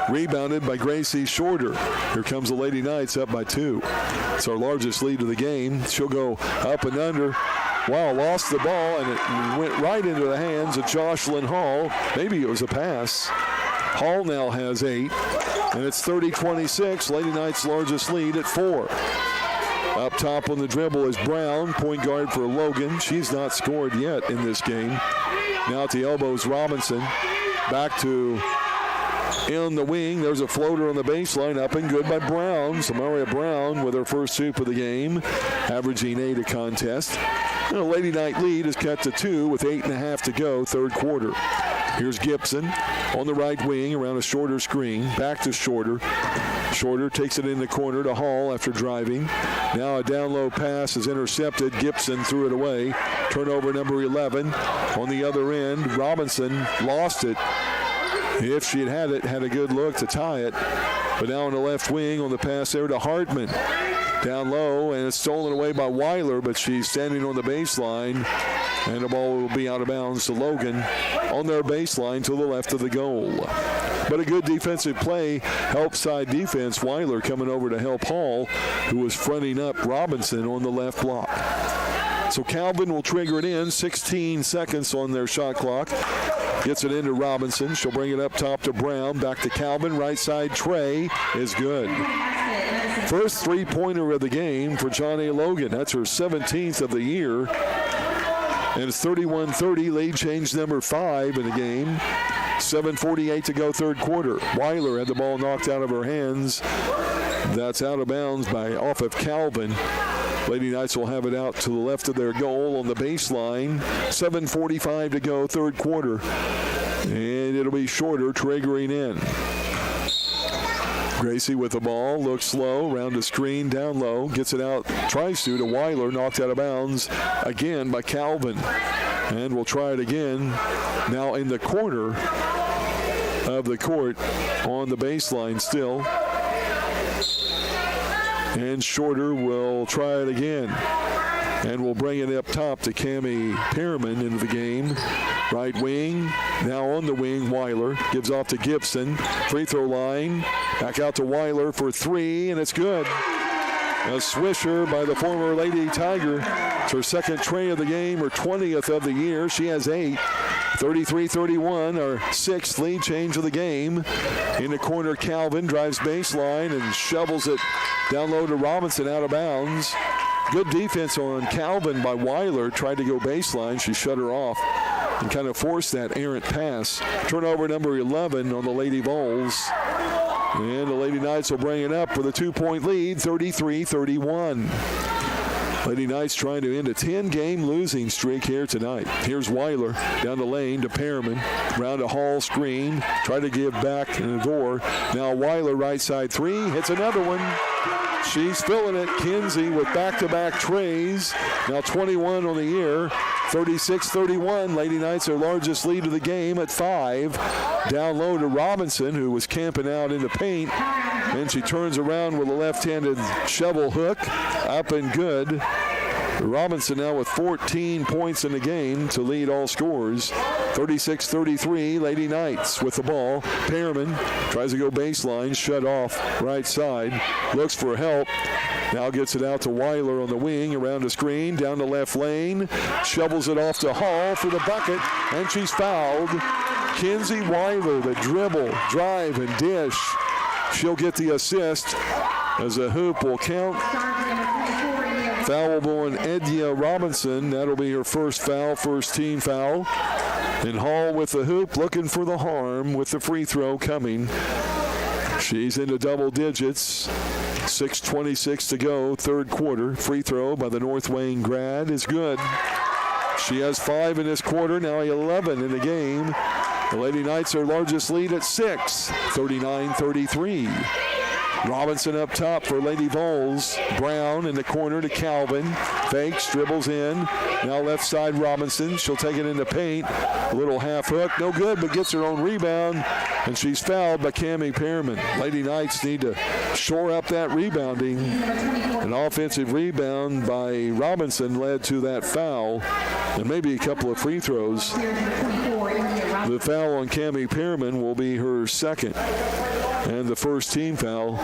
Rebounded by Gracie Shorter. Here comes the Lady Knights up by 2. It's our largest lead of the game. She'll go up and under. Wow, lost the ball, and it went right into the hands of Jocelyn Hall. Maybe it was a pass. Hall now has 8, and it's 30-26. Lady Knights' largest lead at 4. Up top on the dribble is Brown, point guard for Logan. She's not scored yet in this game. Now at the elbows, Robinson. Back to in the wing. There's a floater on the baseline, up and good by Brown. Samaria Brown with her first hoop of the game, averaging 8 a contest. And the Lady Knight lead is cut to 2 with 8.5 to go, third quarter. Here's Gibson on the right wing around a Shorter screen. Back to Shorter. Shorter takes it in the corner to Hall after driving. Now a down low pass is intercepted. Gibson threw it away. Turnover number 11. On the other end, Robinson lost it. If she had it, had a good look to tie it. But now on the left wing on the pass there to Hartman. Down low, and it's stolen away by Weiler, but she's standing on the baseline. And the ball will be out of bounds to Logan on their baseline to the left of the goal. But a good defensive play, help side defense. Weiler coming over to help Hall, who was fronting up Robinson on the left block. So Calvin will trigger it in, 16 seconds on their shot clock. Gets it into Robinson. She'll bring it up top to Brown. Back to Calvin. Right side tray is good. First three-pointer of the game for Johnny Logan. That's her 17th of the year. And it's 31-30, lead change number 5 in the game. 7:48 to go, third quarter. Weiler had the ball knocked out of her hands. That's out of bounds off of Calvin. Lady Knights will have it out to the left of their goal on the baseline. 7:45 to go, third quarter. And it'll be Shorter triggering in. Gracie with the ball, looks slow, round the screen, down low, gets it out, tries to Weiler, knocked out of bounds again by Calvin. And we'll try it again, now in the corner of the court on the baseline still. And Shorter will try it again. And we'll bring it up top to Cammie Perriman into the game. Right wing, now on the wing, Weiler gives off to Gibson. Free throw line, back out to Weiler for 3, and it's good. A swisher by the former Lady Tiger. It's her second tray of the game, her 20th of the year. She has 8. 33-31, our 6th lead change of the game. In the corner, Calvin drives baseline and shovels it down low to Robinson, out of bounds. Good defense on Calvin by Weiler. Tried to go baseline. She shut her off and kind of forced that errant pass. Turnover number 11 on the Lady Vols. And the Lady Knights will bring it up with a 2-point lead, 33-31. Lady Knights trying to end a 10-game losing streak here tonight. Here's Weiler down the lane to Perriman. Round a Hall screen. Try to give back in the door. Now Weiler right side 3. Hits another one. She's filling it. Kinsey with back-to-back trays. Now 21 on the year. 36-31. Lady Knights their largest lead of the game at 5. Down low to Robinson, who was camping out in the paint. And she turns around with a left-handed shovel hook. Up and good. Robinson now with 14 points in the game to lead all scores. 36-33, Lady Knights with the ball. Perriman tries to go baseline, shut off right side. Looks for help. Now gets it out to Weiler on the wing, around the screen, down the left lane. Shovels it off to Hall for the bucket, and she's fouled. Kinsey Weiler, the dribble, drive, and dish. She'll get the assist. as a hoop will count. Foulable on Edya Robinson. That'll be her first foul, first team foul. And Hall with the hoop, looking for the harm with the free throw coming. She's into double digits. 6:26 to go, third quarter. Free throw by the North Wayne grad is good. She has 5 in this quarter, now 11 in the game. The Lady Knights are largest lead at 6, 39-33. Robinson up top for Lady Vols. Brown in the corner to Calvin. Fakes, dribbles in. Now left side Robinson. She'll take it into paint. A little half hook. No good, but gets her own rebound. And she's fouled by Cammie Pearman. Lady Knights need to shore up that rebounding. An offensive rebound by Robinson led to that foul. And maybe a couple of free throws. The foul on Cammie Pearman will be her second. And the first team foul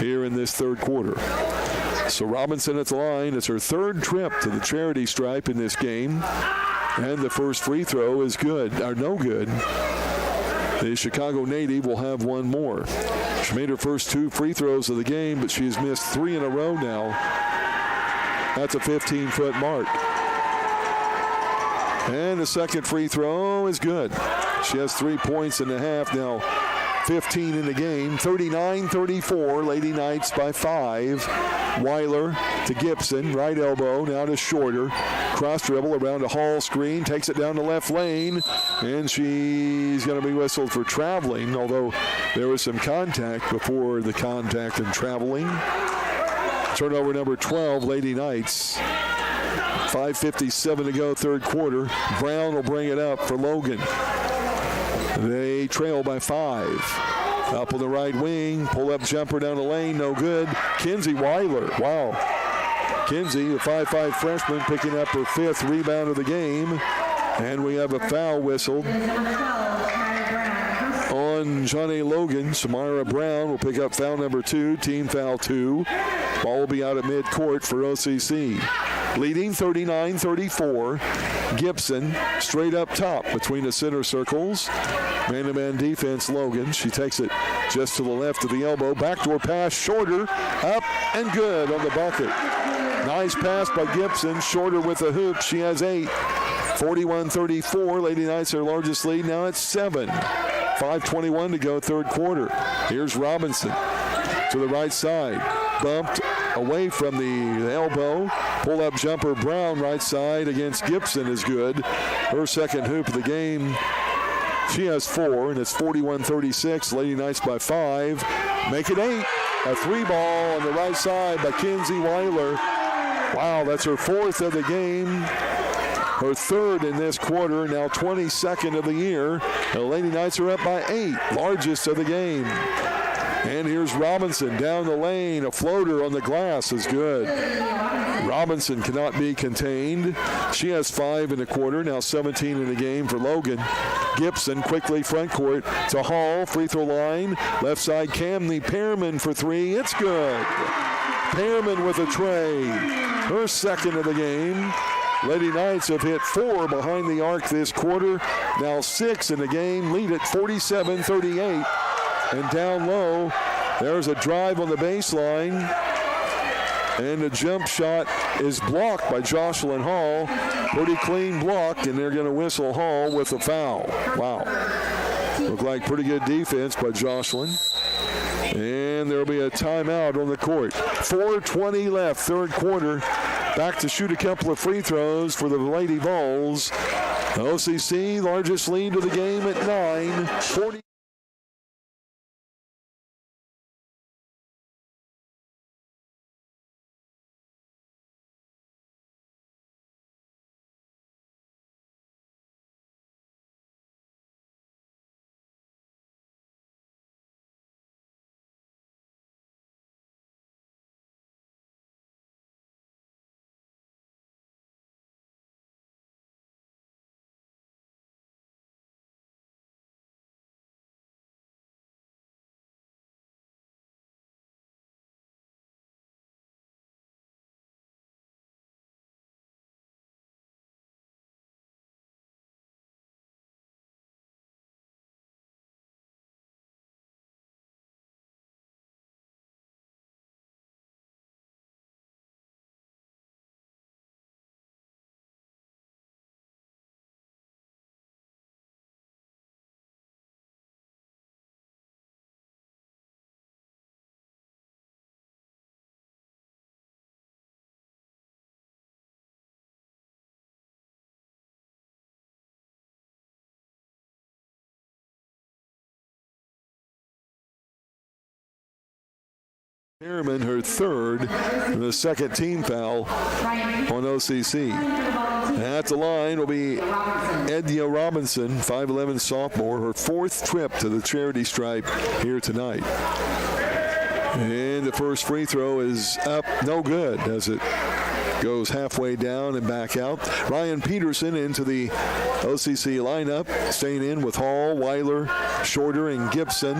here in this third quarter. So Robinson at the line. It's her third trip to the charity stripe in this game. And the first free throw is good, or no good. The Chicago native will have one more. She made her first 2 free throws of the game, but she's missed 3 in a row now. That's a 15-foot mark. And the second free throw is good. She has 3 points in the half now. 15 in the game, 39-34, Lady Knights by 5. Weiler to Gibson, right elbow, now to Shorter. Cross dribble around a Hall screen, takes it down the left lane, and she's going to be whistled for traveling, although there was some contact before the contact and traveling. Turnover number 12, Lady Knights. 5:57 to go, third quarter. Brown will bring it up for Logan. They trail by 5. Up on the right wing, pull-up jumper down the lane, no good. Kinsey Weiler, wow. Kinsey, a 5'5 freshman, picking up her 5th rebound of the game. And we have a foul whistled on Johnny Logan. Samara Brown will pick up foul number 2, team foul 2. Ball will be out at midcourt for OCC. Leading 39-34. Gibson straight up top between the center circles. Man-to-man defense, Logan. She takes it just to the left of the elbow. Backdoor pass, Shorter, up and good on the bucket. Nice pass by Gibson. Shorter with the hoop. She has 8. 41-34. Lady Knights, their largest lead. Now it's 7. 5:21 to go, third quarter. Here's Robinson to the right side. Bumped away from the elbow. Pull-up jumper, Brown, right side against Gibson is good. Her second hoop of the game. She has 4, and it's 41-36. Lady Knights by 5. Make it 8. A 3-ball on the right side by Kinsey Weiler. Wow, that's her 4th of the game. Her 3rd in this quarter, now 22nd of the year. The Lady Knights are up by 8, largest of the game. And here's Robinson down the lane. A floater on the glass is good. Robinson cannot be contained. She has 5 in the quarter, now 17 in the game for Logan. Gibson quickly front court to Hall, free throw line. Left side, Cammie Pearman for 3. It's good. Pearman with a tray. Her second of the game. Lady Knights have hit 4 behind the arc this quarter. Now 6 in the game. Lead at 47-38. And down low, there's a drive on the baseline. And the jump shot is blocked by Jocelyn Hall. Pretty clean block, and they're going to whistle Hall with a foul. Wow. Looked like pretty good defense by Jocelyn. And there'll be a timeout on the court. 4:20 left, third quarter. Back to shoot a couple of free throws for the Lady Vols. OCC, largest lead of the game at 9. 40. Harriman, her third, and the second team foul on OCC. At the line will be Edna Robinson, 5'11" sophomore, her fourth trip to the charity stripe here tonight. And the first free throw is up, no good, as it goes halfway down and back out. Ryan Peterson into the OCC lineup, staying in with Hall, Weiler, Shorter, and Gibson.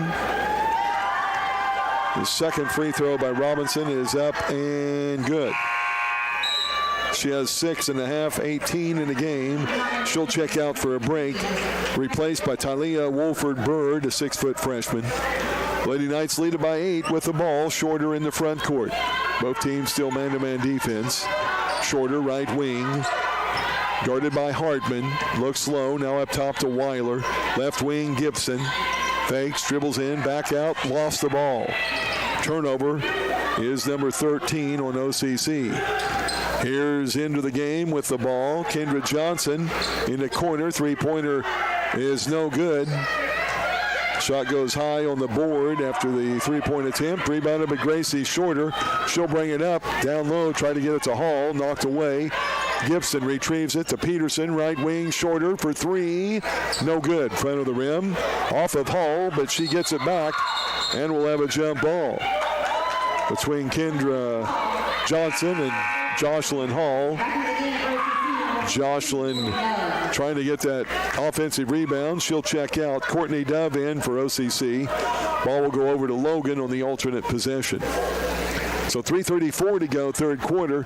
The second free throw by Robinson is up and good. She has 6.5, 18 in the game. She'll check out for a break. Replaced by Talia Wolford-Bird, a 6-foot freshman. Lady Knights lead it by 8 with the ball. Shorter in the front court. Both teams still man-to-man defense. Shorter, right wing. Guarded by Hartman. Looks low, now up top to Weiler. Left wing, Gibson. Fakes, dribbles in, back out, lost the ball. Turnover is number 13 on OCC. Here's into the game with the ball. Kendra Johnson in the corner. Three-pointer is no good. Shot goes high on the board after the three-point attempt. Rebounded by Gracie Shorter. She'll bring it up. Down low, try to get it to Hall. Knocked away. Gibson retrieves it to Peterson. Right wing, Shorter for three. No good. Front of the rim. Off of Hall, but she gets it back. And we'll have a jump ball between Kendra Johnson and Jocelyn Hall. Jocelyn trying to get that offensive rebound. She'll check out. Courtney Dove in for OCC. Ball will go over to Logan on the alternate possession. So 3:34 to go, third quarter.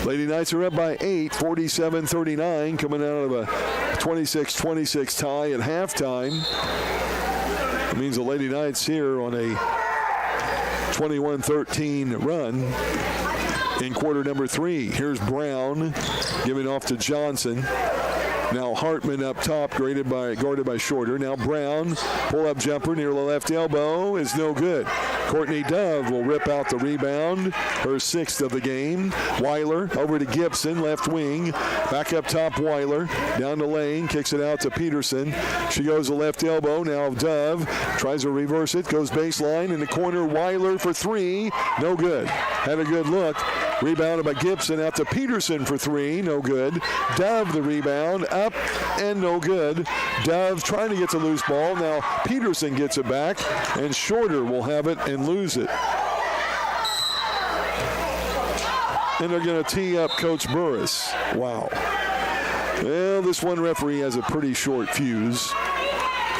Lady Knights are up by 8, 47-39, coming out of a 26-26 tie at halftime. It means the Lady Knights here on a 21-13 run in quarter number 3. Here's Brown giving off to Johnson. Now Hartman up top, guarded by Shorter. Now Brown, pull-up jumper near the left elbow is no good. Courtney Dove will rip out the rebound, her 6th of the game. Weiler over to Gibson, left wing. Back up top, Weiler. Down the lane, kicks it out to Peterson. She goes to left elbow. Now Dove tries to reverse it, goes baseline in the corner. Weiler for three, no good. Had a good look. Rebounded by Gibson out to Peterson for three, no good. Dove the rebound, up and no good. Dove trying to get the loose ball. Now Peterson gets it back, and Shorter will have it and lose it. And they're going to tee up Coach Burris. Wow. Well, this one referee has a pretty short fuse.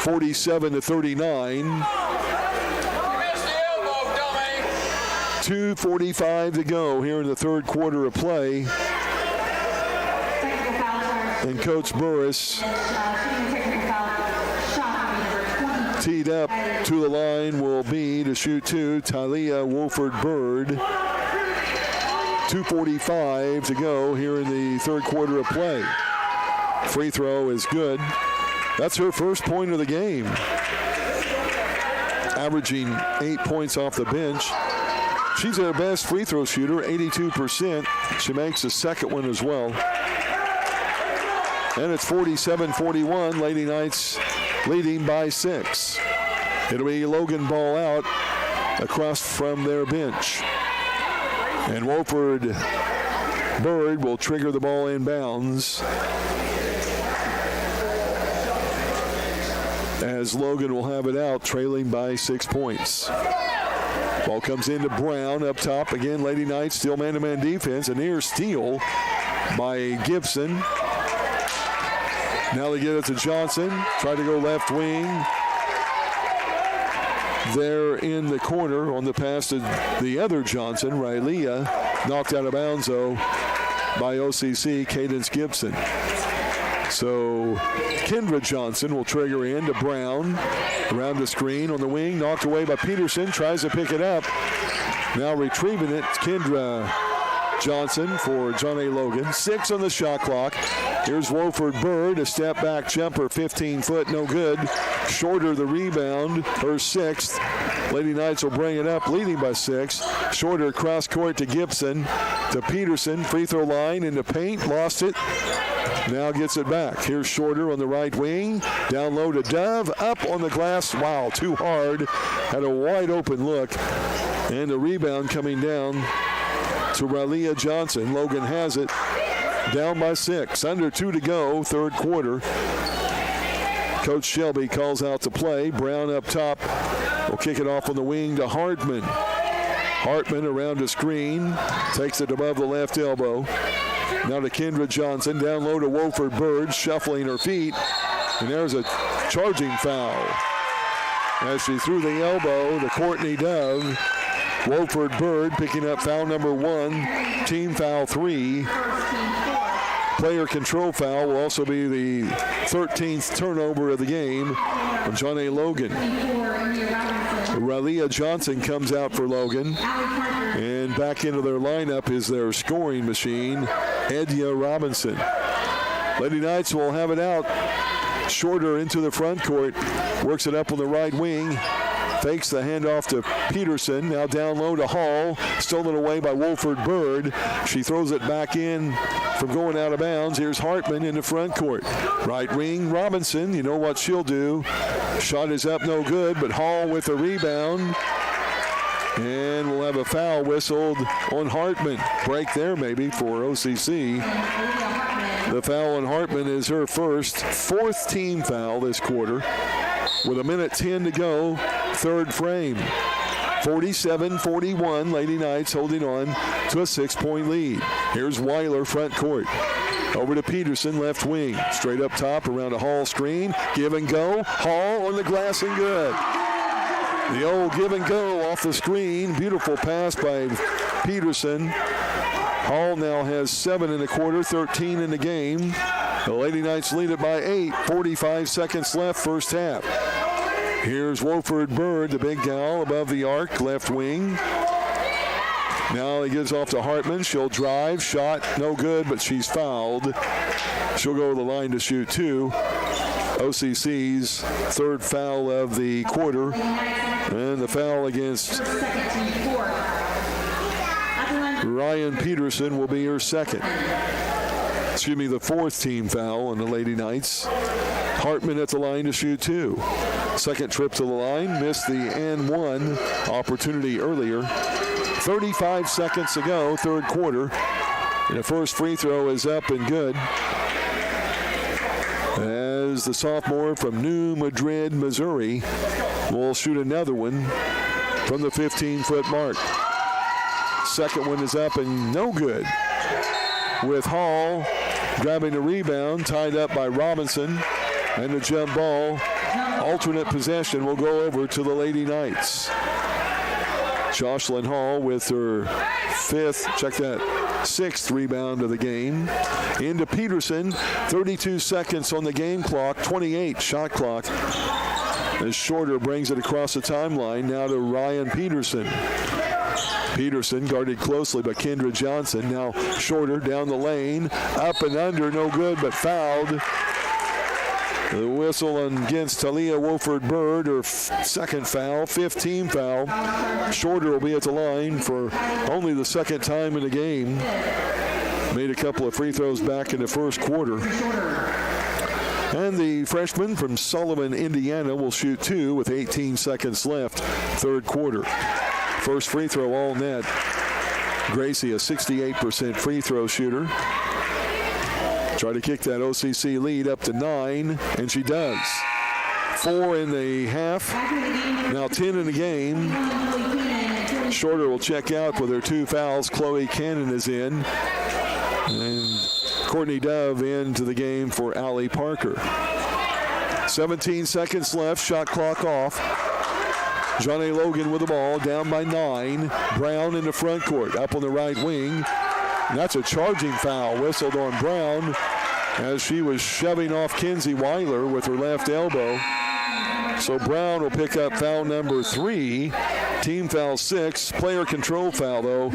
47-39. 2:45 to go here in the third quarter of play. And Coach Burris teed up to the line will be to shoot two, Talia Wolford-Bird. 2:45 to go here in the third quarter of play. Free throw is good. That's her first point of the game. Averaging 8 points off the bench. She's our best free throw shooter, 82%. She makes the second one as well. And it's 47-41. Lady Knights leading by 6. It'll be Logan ball out across from their bench. And Wolford-Bird will trigger the ball inbounds as Logan will have it out, trailing by 6 points. Ball comes into Brown up top. Again, Lady Knights still man-to-man defense. A near steal by Gibson. Now they get it to Johnson. Try to go left wing. There in the corner on the pass to the other Johnson, Rylea. Knocked out of bounds, though, by OCC, Cadence Gibson. So Kendra Johnson will trigger in to Brown. Around the screen on the wing, knocked away by Peterson. Tries to pick it up. Now retrieving it, Kendra Johnson for John A. Logan. 6 on the shot clock. Here's Wolford-Bird, a step-back jumper, 15 foot, no good. Shorter the rebound, her 6th. Lady Knights will bring it up, leading by 6. Shorter cross court to Gibson, to Peterson. Free throw line into paint, lost it. Now gets it back. Here's Shorter on the right wing. Down low to Dove. Up on the glass. Wow, too hard. Had a wide open look. And a rebound coming down to Ralia Johnson. Logan has it. Down by 6. Under 2 to go, third quarter. Coach Shelby calls out the play. Brown up top. Will kick it off on the wing to Hartman. Hartman around the screen. Takes it above the left elbow. Now to Kendra Johnson. Down low to Wofford Bird. Shuffling her feet. And there's a charging foul. As she threw the elbow to Courtney Dove. Wofford Bird picking up foul number 1. Team foul 3. Player control foul will also be the 13th turnover of the game on John A. Logan. Ralia Johnson comes out for Logan. And back into their lineup is their scoring machine, Edya Robinson. Lady Knights will have it out. Shorter into the front court. Works it up on the right wing. Fakes the handoff to Peterson. Now down low to Hall. Stolen away by Wofford Bird. She throws it back in from going out of bounds. Here's Hartman in the front court. Right wing, Robinson. You know what she'll do. Shot is up, no good, but Hall with a rebound. And we'll have a foul whistled on Hartman. Break there maybe for OCC. The foul on Hartman is her fourth team foul this quarter. With 1:10 to go, third frame. 47-41, Lady Knights holding on to a 6-point lead. Here's Weiler front court. Over to Peterson, left wing. Straight up top around a Hall screen. Give and go. Hall on the glass and good. The old give and go off the screen. Beautiful pass by Peterson. Hall now has 7 in the quarter, 13 in the game. The Lady Knights lead it by 8. 45 seconds left, first half. Here's Wofford Bird, the big gal above the arc, left wing. Now he gives off to Hartman. She'll drive. Shot no good, but she's fouled. She'll go to the line to shoot 2. OCC's third foul of the quarter. And the foul against Ryan Peterson will be her second. Excuse me, the fourth team foul on the Lady Knights. Hartman at the line to shoot 2. Second trip to the line. Missed the and 1 opportunity earlier. 35 seconds to go, third quarter. And the first free throw is up and good. As the sophomore from New Madrid, Missouri, will shoot another one from the 15-foot mark. Second one is up and no good. With Hall grabbing the rebound, tied up by Robinson. And the jump ball, alternate possession, will go over to the Lady Knights. Jocelyn Hall with her 6th rebound of the game. Into Peterson, 32 seconds on the game clock, 28 shot clock. As Shorter brings it across the timeline, now to Ryan Peterson. Peterson guarded closely by Kendra Johnson. Now Shorter down the lane, up and under, no good, but fouled. The whistle against Talia Wofford Bird, her second foul, 15 foul. Shorter will be at the line for only the second time in the game. Made a couple of free throws back in the first quarter. And the freshman from Sullivan, Indiana, will shoot 2 with 18 seconds left, third quarter. First free throw all net. Gracie, a 68% free throw shooter. Try to kick that OCC lead up to 9, and she does. 4 in the half, now 10 in the game. Shorter will check out with her 2 fouls. Chloe Cannon is in. And Courtney Dove into the game for Allie Parker. 17 seconds left, shot clock off. John A. Logan with the ball, down by 9. Brown in the front court, up on the right wing. And that's a charging foul whistled on Brown as she was shoving off Kenzie Weiler with her left elbow. So Brown will pick up foul number 3. Team foul 6. Player control foul, though.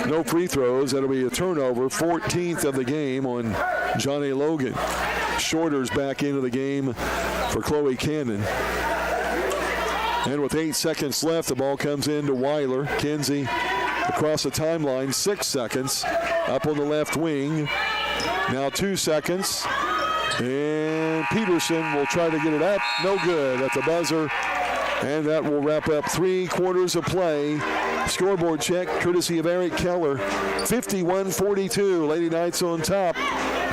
No free throws. That'll be a turnover. 14th of the game on John A. Logan. Shorter's back into the game for Chloe Cannon. And with 8 seconds left, the ball comes into Weiler. Kinsey across the timeline, 6 seconds. Up on the left wing. Now 2 seconds. And Peterson will try to get it up. No good at the buzzer. And that will wrap up 3 quarters of play. Scoreboard check courtesy of Eric Keller. 51-42. Lady Knights on top.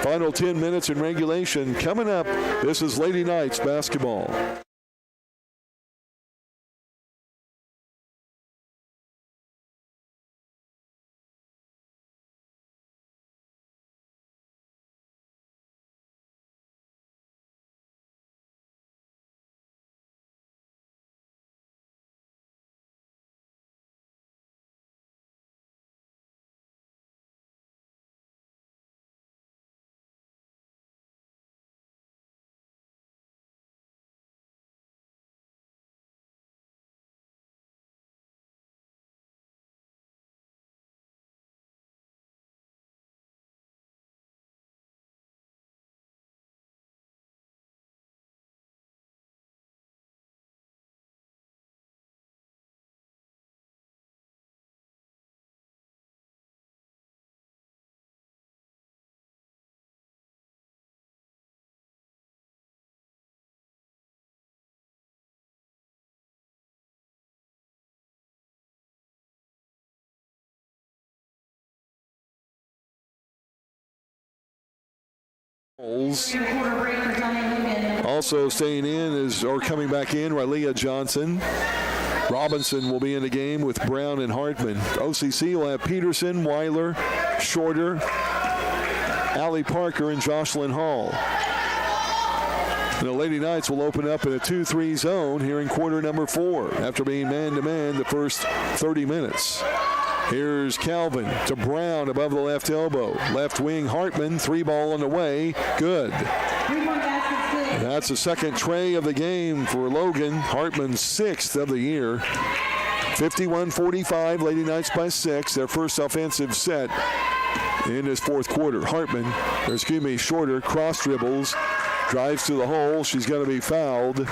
Final 10 minutes in regulation. Coming up, this is Lady Knights basketball. Also staying in or coming back in, Rylea Johnson. Robinson will be in the game with Brown and Hartman. OCC will have Peterson, Weiler, Shorter, Allie Parker, and Jocelyn Hall. The Lady Knights will open up in a 2-3 zone here in quarter number 4 after being man-to-man the first 30 minutes. Here's Calvin to Brown above the left elbow. Left wing Hartman, 3 ball on the way. Good. That's the second tray of the game for Logan. Hartman's 6th of the year. 51-45, Lady Knights by 6. Their first offensive set in this fourth quarter. Shorter, cross dribbles, drives to the hole. She's going to be fouled.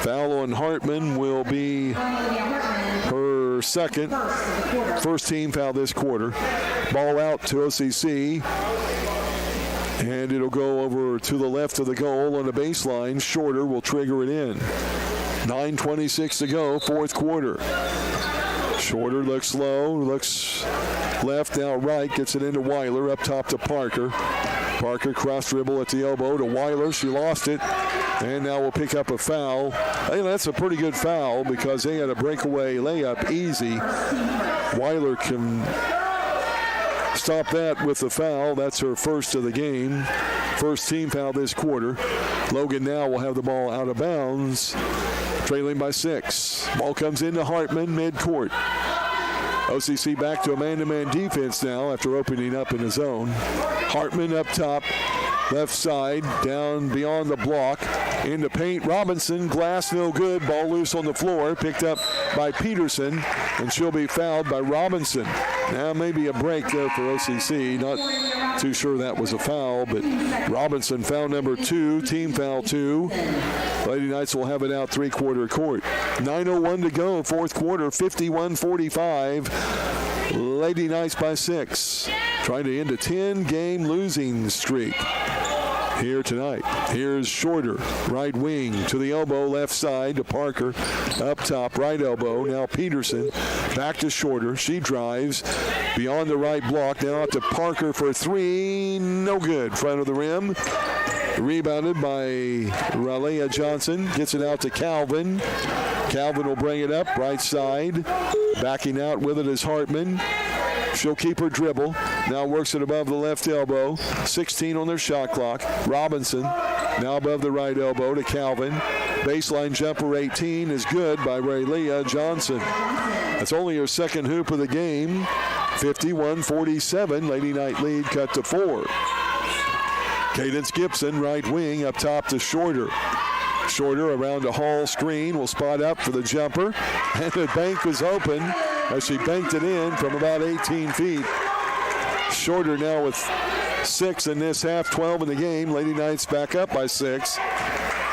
Foul on Hartman will be her second. First team foul this quarter. Ball out to OCC. And it'll go over to the left of the goal on the baseline. Shorter will trigger it in. 9:26 to go, fourth quarter. Shorter looks low, looks left, now right, gets it into Weiler, up top to Parker. Parker cross dribble at the elbow to Weiler. She lost it, and now we'll pick up a foul. I think that's a pretty good foul because they had a breakaway layup easy. Weiler can stop that with the foul. That's her first of the game. First team foul this quarter. Logan now will have the ball out of bounds, trailing by 6. Ball comes into Hartman midcourt. OCC back to a man-to-man defense now after opening up in the zone. Hartman up top, left side, down beyond the block, into paint. Robinson, glass no good, ball loose on the floor, picked up by Peterson, and she'll be fouled by Robinson. Now maybe a break there for OCC. Not too sure that was a foul, but Robinson foul number 2, team foul 2. Lady Knights will have it out three-quarter court. 9:01 to go, fourth quarter, 51-45. Lady Knights by 6. Trying to end a 10-game losing streak here tonight. Here's Shorter, right wing to the elbow, left side to Parker, up top, right elbow. Now Peterson, back to Shorter. She drives beyond the right block, now out to Parker for 3. No good, front of the rim. Rebounded by Rylea Johnson. Gets it out to Calvin. Calvin will bring it up, right side. Backing out with it is Hartman. She'll keep her dribble. Now works it above the left elbow. 16 on their shot clock. Robinson now above the right elbow to Calvin. Baseline jumper 18 is good by Rylea Johnson. That's only her second hoop of the game. 51-47. Lady Knight lead cut to 4. Cadence Gibson, right wing, up top to Shorter. Shorter around a Hall screen, will spot up for the jumper. And the bank was open as she banked it in from about 18 feet. Shorter now with 6 in this half, 12 in the game. Lady Knights back up by 6.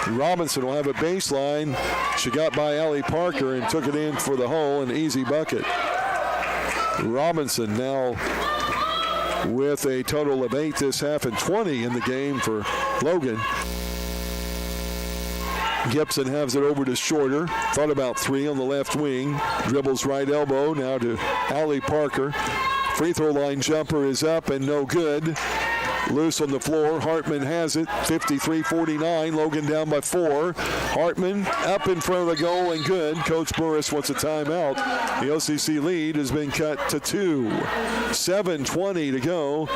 Robinson will have a baseline. She got by Allie Parker and took it in for the hole, an easy bucket. Robinson now with a total of 8 this half and 20 in the game for Logan. Gibson has it over to Shorter. Thought about 3 on the left wing. Dribbles right elbow now to Allie Parker. Free throw line jumper is up and no good. Loose on the floor. Hartman has it. 53-49. Logan down by 4. Hartman up in front of the goal and good. Coach Burris wants a timeout. The OCC lead has been cut to 2. 7:20 to go.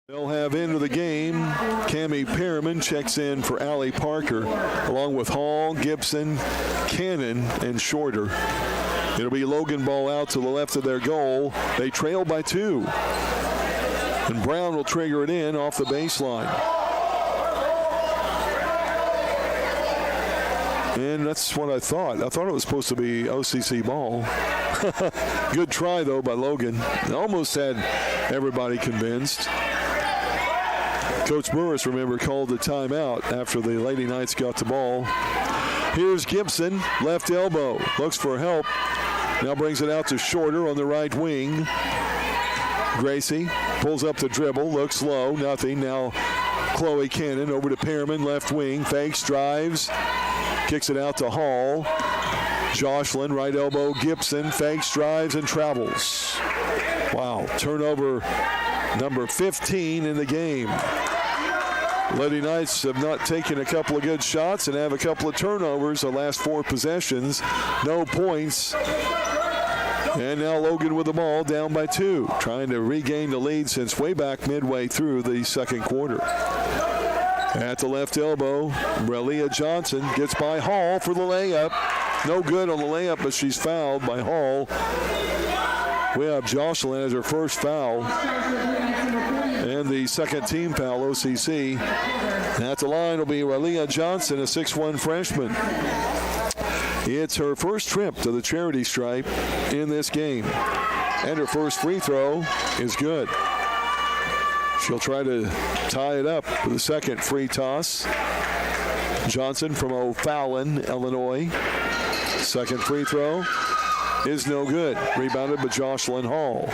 They'll have into the game. Cammie Perriman checks in for Allie Parker, along with Hall, Gibson, Cannon, and Shorter. It'll be Logan ball out to the left of their goal. They trail by 2. And Brown will trigger it in off the baseline. And that's what I thought. I thought it was supposed to be OCC ball. Good try, though, by Logan. Almost had everybody convinced. Coach Burris, remember, called the timeout after the Lady Knights got the ball. Here's Gibson, left elbow, looks for help. Now brings it out to Shorter on the right wing. Gracie pulls up the dribble, looks low, nothing. Now Chloe Cannon over to Perriman, left wing, fakes, drives, kicks it out to Hall. Jocelyn, right elbow, Gibson, fakes, drives, and travels. Wow, turnover number 15 in the game. Lady Knights have not taken a couple of good shots and have a couple of turnovers the last 4 possessions. No points. And now Logan with the ball, down by 2, trying to regain the lead since way back midway through the second quarter. At the left elbow, Relia Johnson gets by Hall for the layup. No good on the layup, but she's fouled by Hall. We have Jocelyn as her first foul. And the second team foul, OCC. At the line will be Relia Johnson, a 6'1 freshman. It's her first trip to the charity stripe in this game. And her first free throw is good. She'll try to tie it up with a second free toss. Johnson from O'Fallon, Illinois. Second free throw is no good. Rebounded by Jocelyn Hall.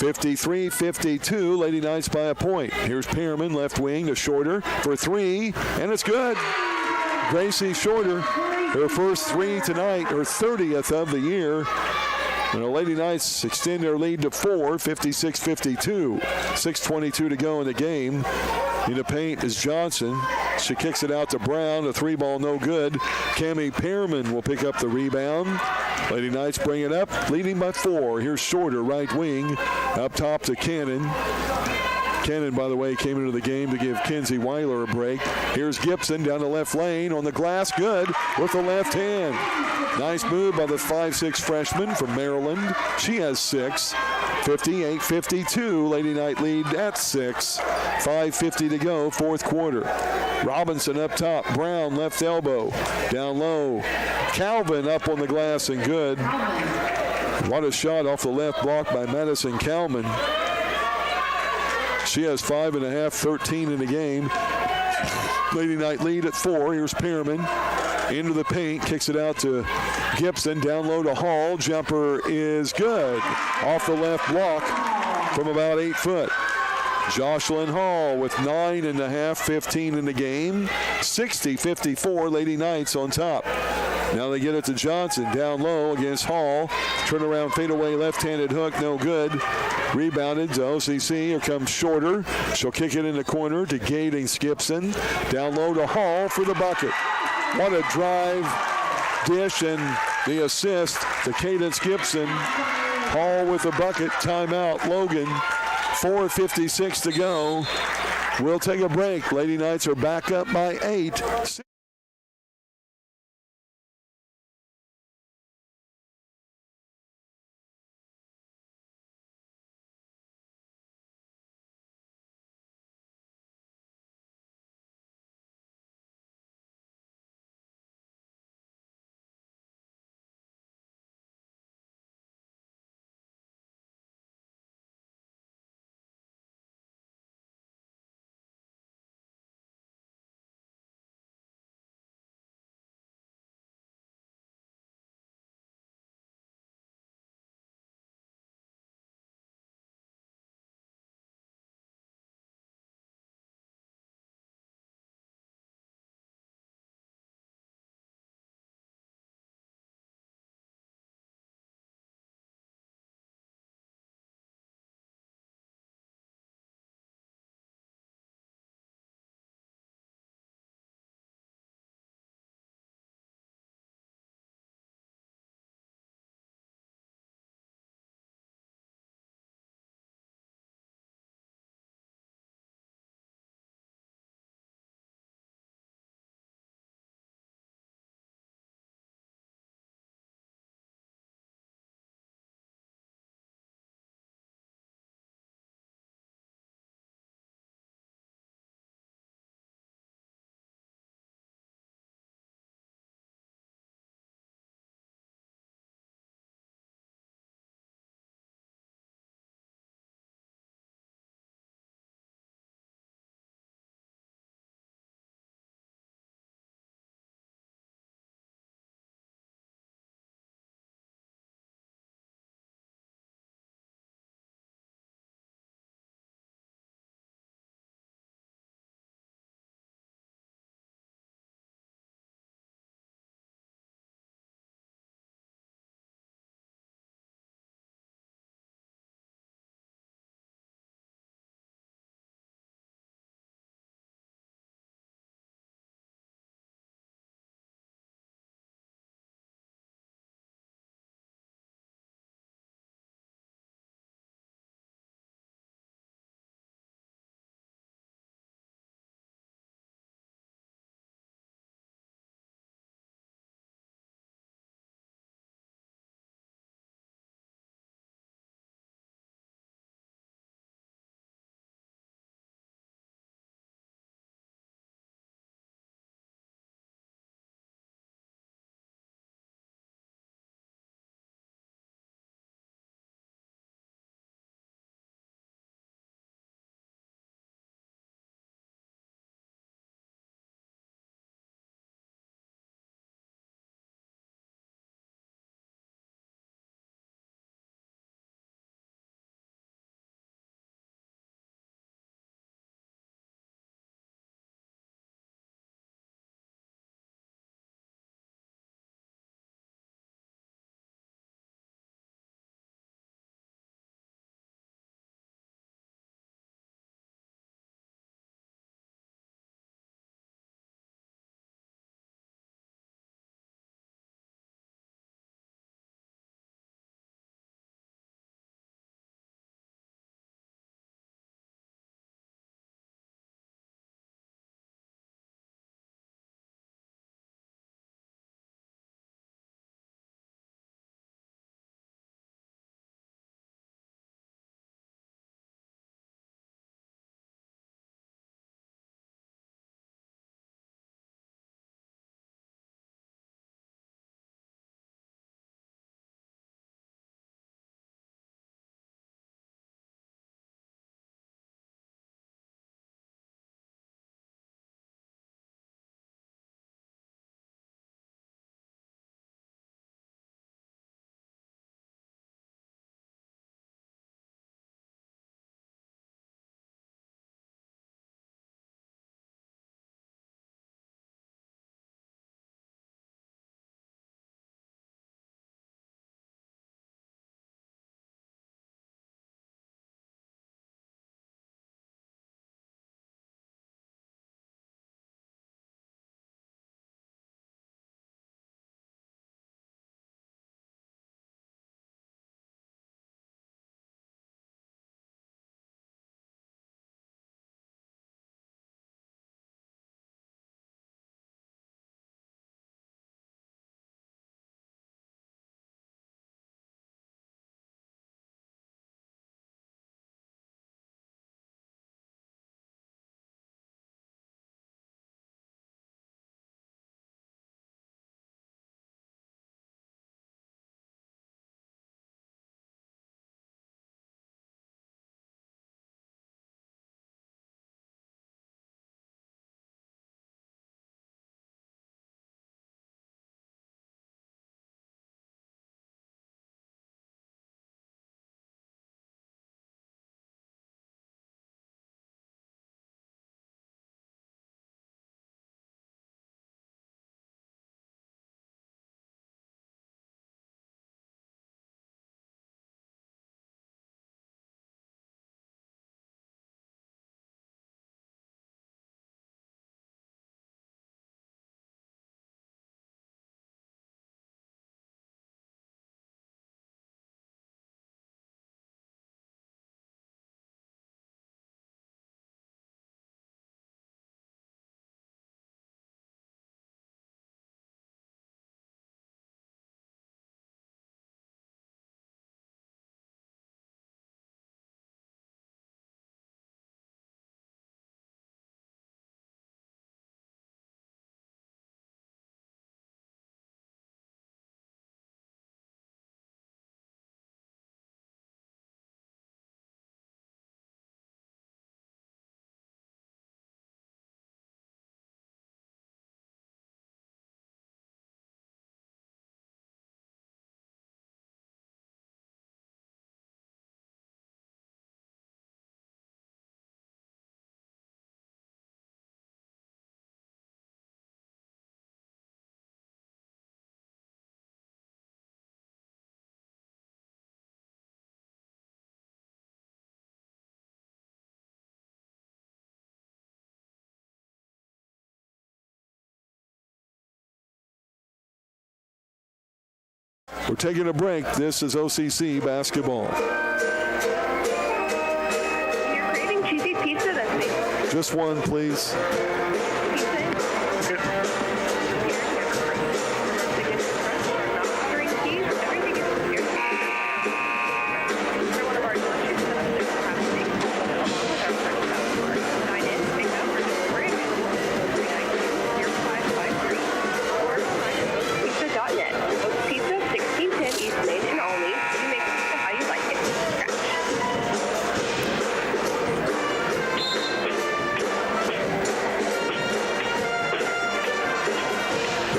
53-52, Lady Knights by a point. Here's Perriman, left wing to Shorter for 3, and it's good. Gracie Shorter, her first 3 tonight, her 30th of the year. And the Lady Knights extend their lead to 4, 56-52. 6:22 to go in the game. In the paint is Johnson. She kicks it out to Brown. A 3-ball no good. Cammie Perriman will pick up the rebound. Lady Knights bring it up, leading by 4. Here's Shorter, right wing, up top to Cannon. Cannon, by the way, came into the game to give Kinsey Weiler a break. Here's Gibson down the left lane on the glass, good with the left hand. Nice move by the 5'6 freshman from Maryland. She has 6. 58-52, Lady Knight lead at 6. 5:50 to go, fourth quarter. Robinson up top, Brown left elbow, down low. Calvin up on the glass and good. What a shot off the left block by Madison Kalman. She has 5.5, 13 in the game. Lady Knight lead at 4. Here's Perriman. into the paint, kicks it out to Gibson, down low to Hall. Jumper is good. Off the left block from about 8 foot. Jocelyn Hall with 9.5, 15 in the game. 60-54, Lady Knights on top. Now they get it to Johnson, down low against Hall. Turnaround fadeaway left-handed hook, no good. Rebounded to OCC. Here comes Shorter. She'll kick it in the corner to Gadings Gibson. Down low to Hall for the bucket. What a drive, dish, and the assist to Cadence Gibson. Hall with the bucket. Timeout, Logan. 4:56 to go. We'll take a break. Lady Knights are back up by 8. We're taking a break. This is OCC basketball. You're craving cheesy pizza, that's me. Just one, please.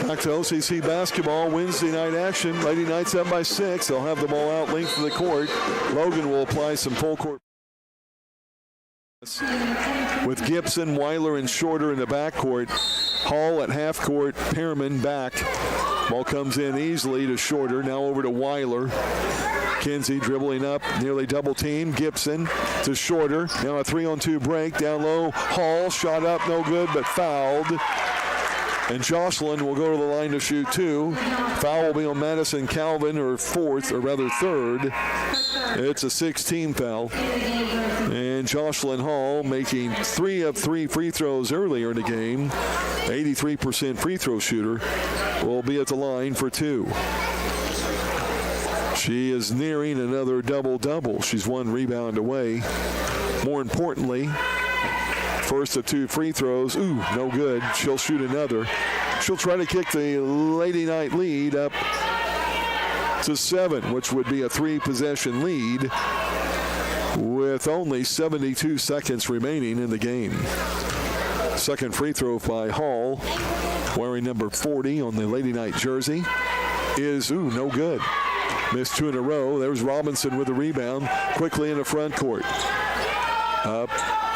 Back to OCC basketball, Wednesday night action. Lady Knights up by 6. They'll have the ball out length of the court. Logan will apply some full court with Gibson, Weiler, and Shorter in the backcourt. Hall at half court, Pearman back. Ball comes in easily to Shorter. Now over to Weiler. Kinsey dribbling up, nearly double team. Gibson to Shorter. Now a 3-on-2 break. Down low, Hall shot up, no good, but fouled. And Jocelyn will go to the line to shoot 2. Foul will be on Madison Calvin, her fourth, or rather third. It's a 6-team foul. And Jocelyn Hall making 3 of 3 free throws earlier in the game. 83% free throw shooter will be at the line for 2. She is nearing another double-double. She's 1 rebound away. More importantly, first of 2 free throws. Ooh, no good. She'll shoot another. She'll try to kick the Lady Knight lead up to 7, which would be a 3-possession lead with only 72 seconds remaining in the game. Second free throw by Hall, wearing number 40 on the Lady Knight jersey, is, no good. Missed 2 in a row. There's Robinson with the rebound, quickly in the front court. Up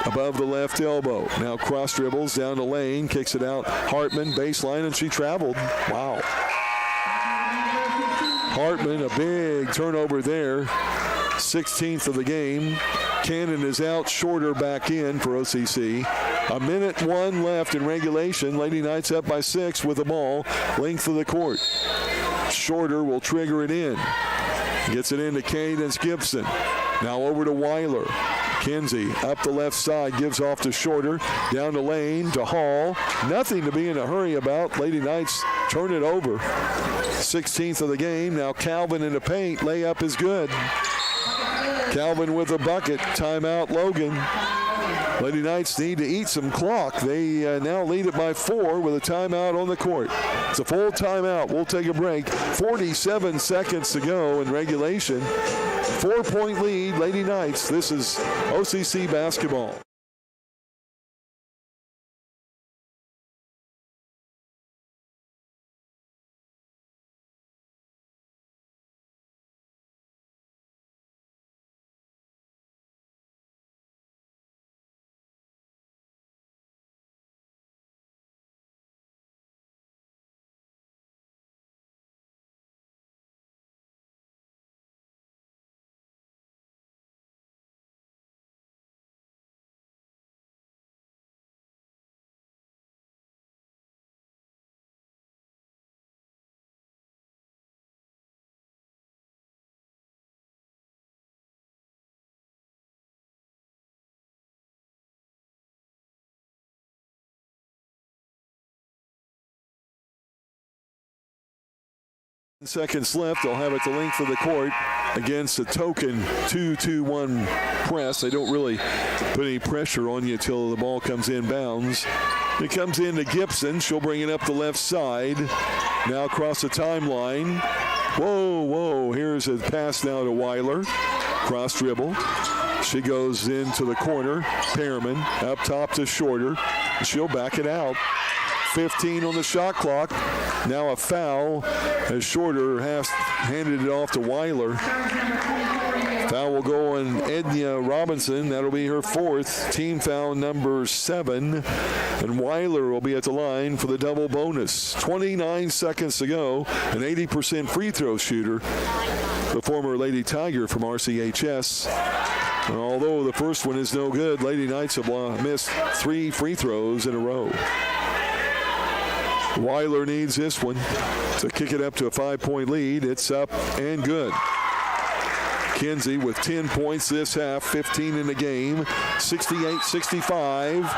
above the left elbow. Now cross dribbles down the lane, kicks it out. Hartman, baseline, and she traveled. Wow. Hartman, a big turnover there. 16th of the game. Cannon is out, Shorter back in for OCC. 1:01 left in regulation. Lady Knights up by 6 with the ball. Length of the court. Shorter will trigger it in. Gets it into Cadence Gibson. Now over to Weiler. Kinsey up the left side, gives off to Shorter. Down the lane to Hall. Nothing to be in a hurry about. Lady Knights turn it over. 16th of the game. Now Calvin in the paint. Layup is good. Calvin with a bucket. Timeout Logan. Lady Knights need to eat some clock. They now lead it by 4 with a timeout on the court. It's a full timeout. We'll take a break. 47 seconds to go in regulation. 4-point lead, Lady Knights. This is OCC basketball. Seconds left. They'll have it the length of the court against a token 2-2-1 press. They don't really put any pressure on you until the ball comes inbounds. It comes into Gibson. She'll bring it up the left side. Now across the timeline. Whoa. Here's a pass now to Weiler. Cross dribble. She goes into the corner. Pearman up top to Shorter. She'll back it out. 15 on the shot clock. Now a foul as Shorter has handed it off to Weiler. Foul will go on Edna Robinson. That'll be her 4th. Team foul number 7. And Weiler will be at the line for the double bonus. 29 seconds to go. An 80% free throw shooter. The former Lady Tiger from RCHS. And although the first one is no good, Lady Knights have missed 3 free throws in a row. Weiler needs this one to kick it up to a 5-point lead. It's up and good. Kinsey with 10 points this half, 15 in the game, 68-65.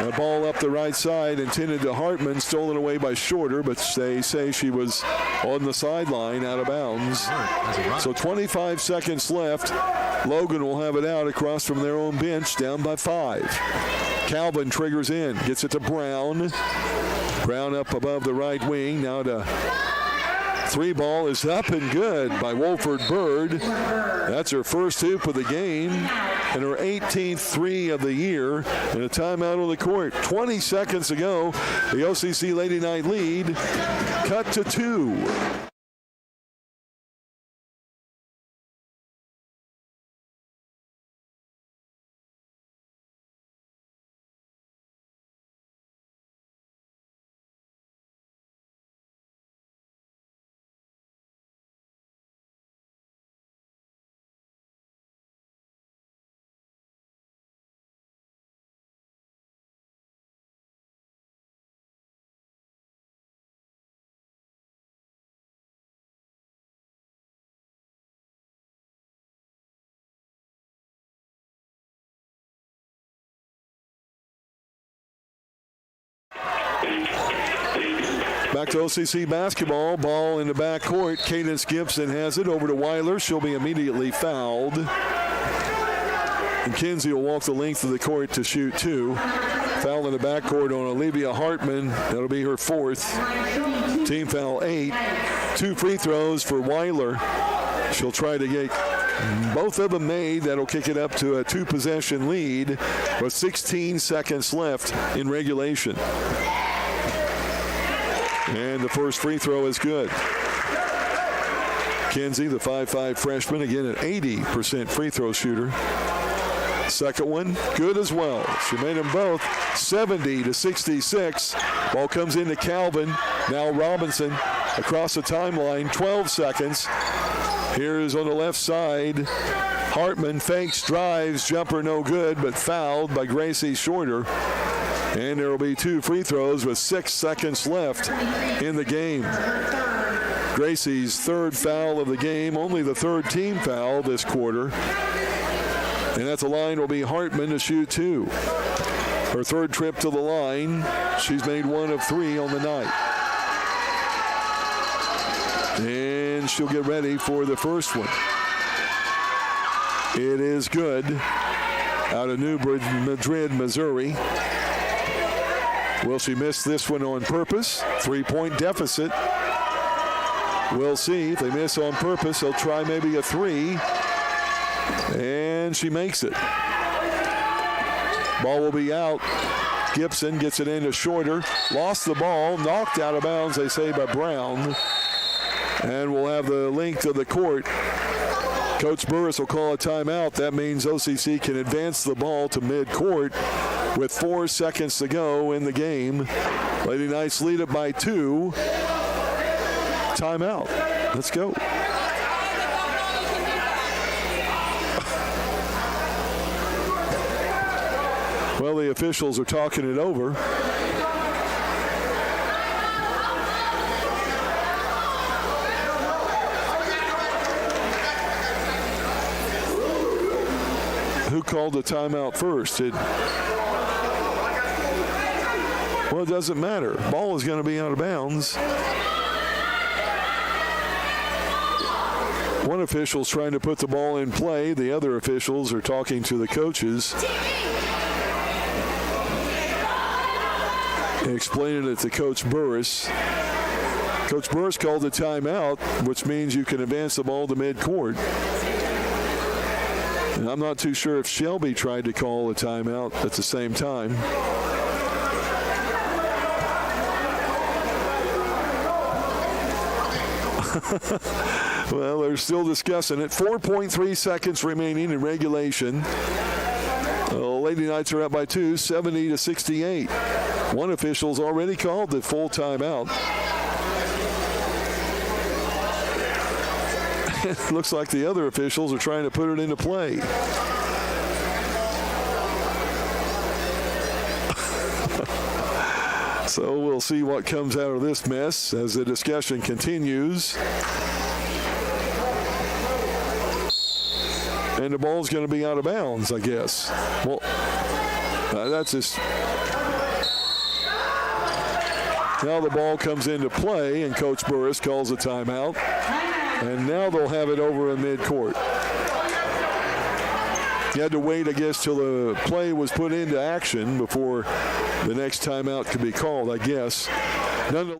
A ball up the right side intended to Hartman, stolen away by Shorter, but they say she was on the sideline out of bounds. So 25 seconds left. Logan will have it out across from their own bench, down by 5. Calvin triggers in, gets it to Brown. Brown up above the right wing, now to 3 ball is up and good by Wolford Bird. That's her first hoop of the game and her 18th 3 of the year, and a timeout on the court. 20 seconds ago, the OCC Lady Knight lead cut to 2. Back to OCC basketball. Ball in the backcourt. Cadence Gibson has it over to Weiler. She'll be immediately fouled. And Kinsey will walk the length of the court to shoot 2. Foul in the backcourt on Olivia Hartman. That'll be her 4th. Team foul 8. 2 free throws for Weiler. She'll try to get both of them made. That'll kick it up to a 2-possession lead with 16 seconds left in regulation. And the first free throw is good. Kinsey, the 5'5 freshman, again an 80% free throw shooter. Second one, good as well. She made them both. 70-66. Ball comes into Calvin. Now Robinson across the timeline. 12 seconds. Here's on the left side. Hartman fakes, drives, jumper no good, but fouled by Gracie Shorter. And there will be 2 free throws with 6 seconds left in the game. Gracie's 3rd foul of the game, only the 3rd team foul this quarter. And at the line will be Hartman to shoot 2. Her 3rd trip to the line. She's made 1 of 3 on the night. And she'll get ready for the first one. It is good. Out of New Madrid, Missouri. Will she miss this one on purpose? 3-point deficit. We'll see. If they miss on purpose, they'll try maybe a 3. And she makes it. Ball will be out. Gibson gets it into Shorter. Lost the ball. Knocked out of bounds, they say, by Brown. And we'll have the length of the court. Coach Burris will call a timeout. That means OCC can advance the ball to midcourt with 4 seconds to go in the game. Lady Knights lead it by 2. Timeout. Let's go. Well, the officials are talking it over. Who called the timeout first? Well, it doesn't matter. Ball is going to be out of bounds. One official's trying to put the ball in play. The other officials are talking to the coaches. Explaining it to Coach Burris. Coach Burris called the timeout, which means you can advance the ball to midcourt. And I'm not too sure if Shelby tried to call a timeout at the same time. Well, they're still discussing it. 4.3 seconds remaining in regulation. Lady Knights are up by 2, 70-68. One official's already called the full timeout. It looks like the other officials are trying to put it into play. So we'll see what comes out of this mess as the discussion continues. And the ball's going to be out of bounds, I guess. Well, that's just... Now the ball comes into play, and Coach Burris calls a timeout. And now they'll have it over in midcourt. You had to wait, I guess, till the play was put into action before the next timeout could be called, I guess. Nonetheless,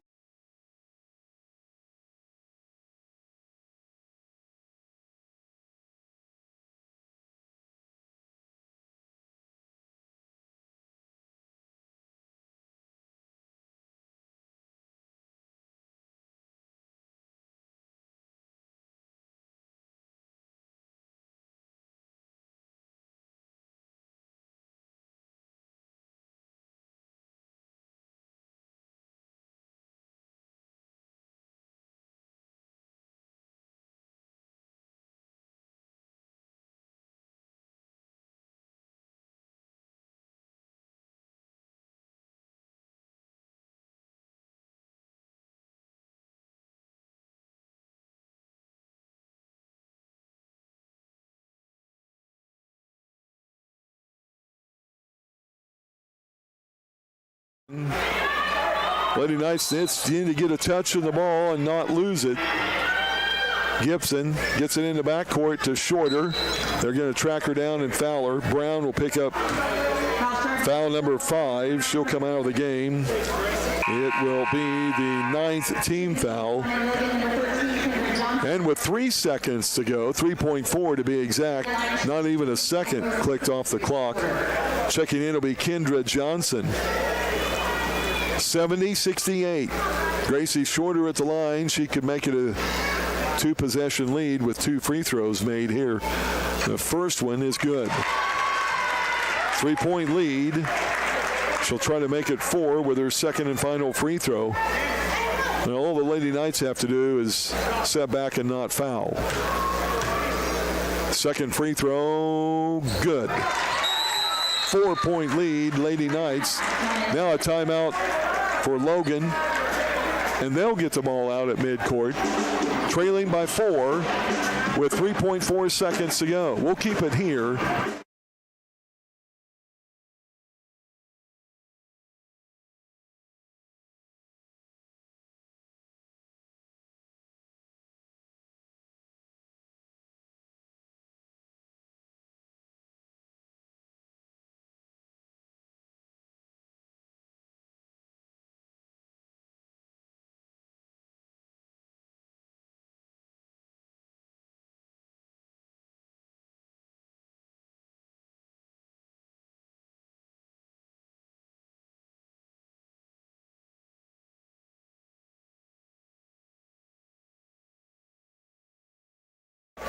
Lady Knights need to get a touch of the ball and not lose it. Gibson gets it in the backcourt to Shorter. They're going to track her down and foul her. Brown will pick up foul number 5. She'll come out of the game. It will be the 9th team foul. And with 3 seconds to go, 3.4 to be exact, not even a second clicked off the clock. Checking in will be Kendra Johnson. 70-68. Gracie Shorter at the line. She could make it a 2-possession lead with 2 free throws made here. The first one is good. 3-point lead. She'll try to make it 4 with her second and final free throw. And all the Lady Knights have to do is set back and not foul. Second free throw, good. 4-point lead, Lady Knights. Now a timeout for Logan, and they'll get the ball out at midcourt, trailing by 4 with 3.4 seconds to go. We'll keep it here.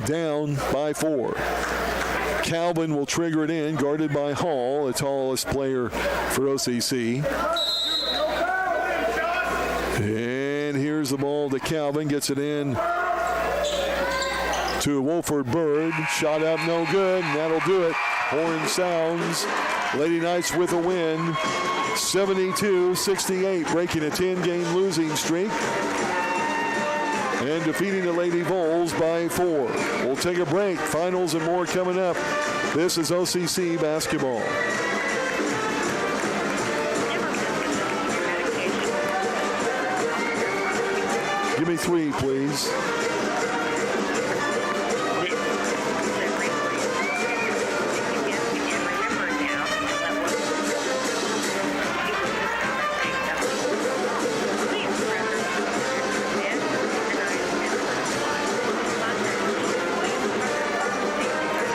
Down by 4. Calvin will trigger it in, guarded by Hall, the tallest player for OCC. And here's the ball to Calvin, gets it in to Wolford Bird. Shot up, no good, and that'll do it. Horn sounds. Lady Knights with a win. 72-68, breaking a 10-game losing streak. And defeating the Lady Vols by 4. We'll take a break. Finals and more coming up. This is OCC basketball. Give me 3, please.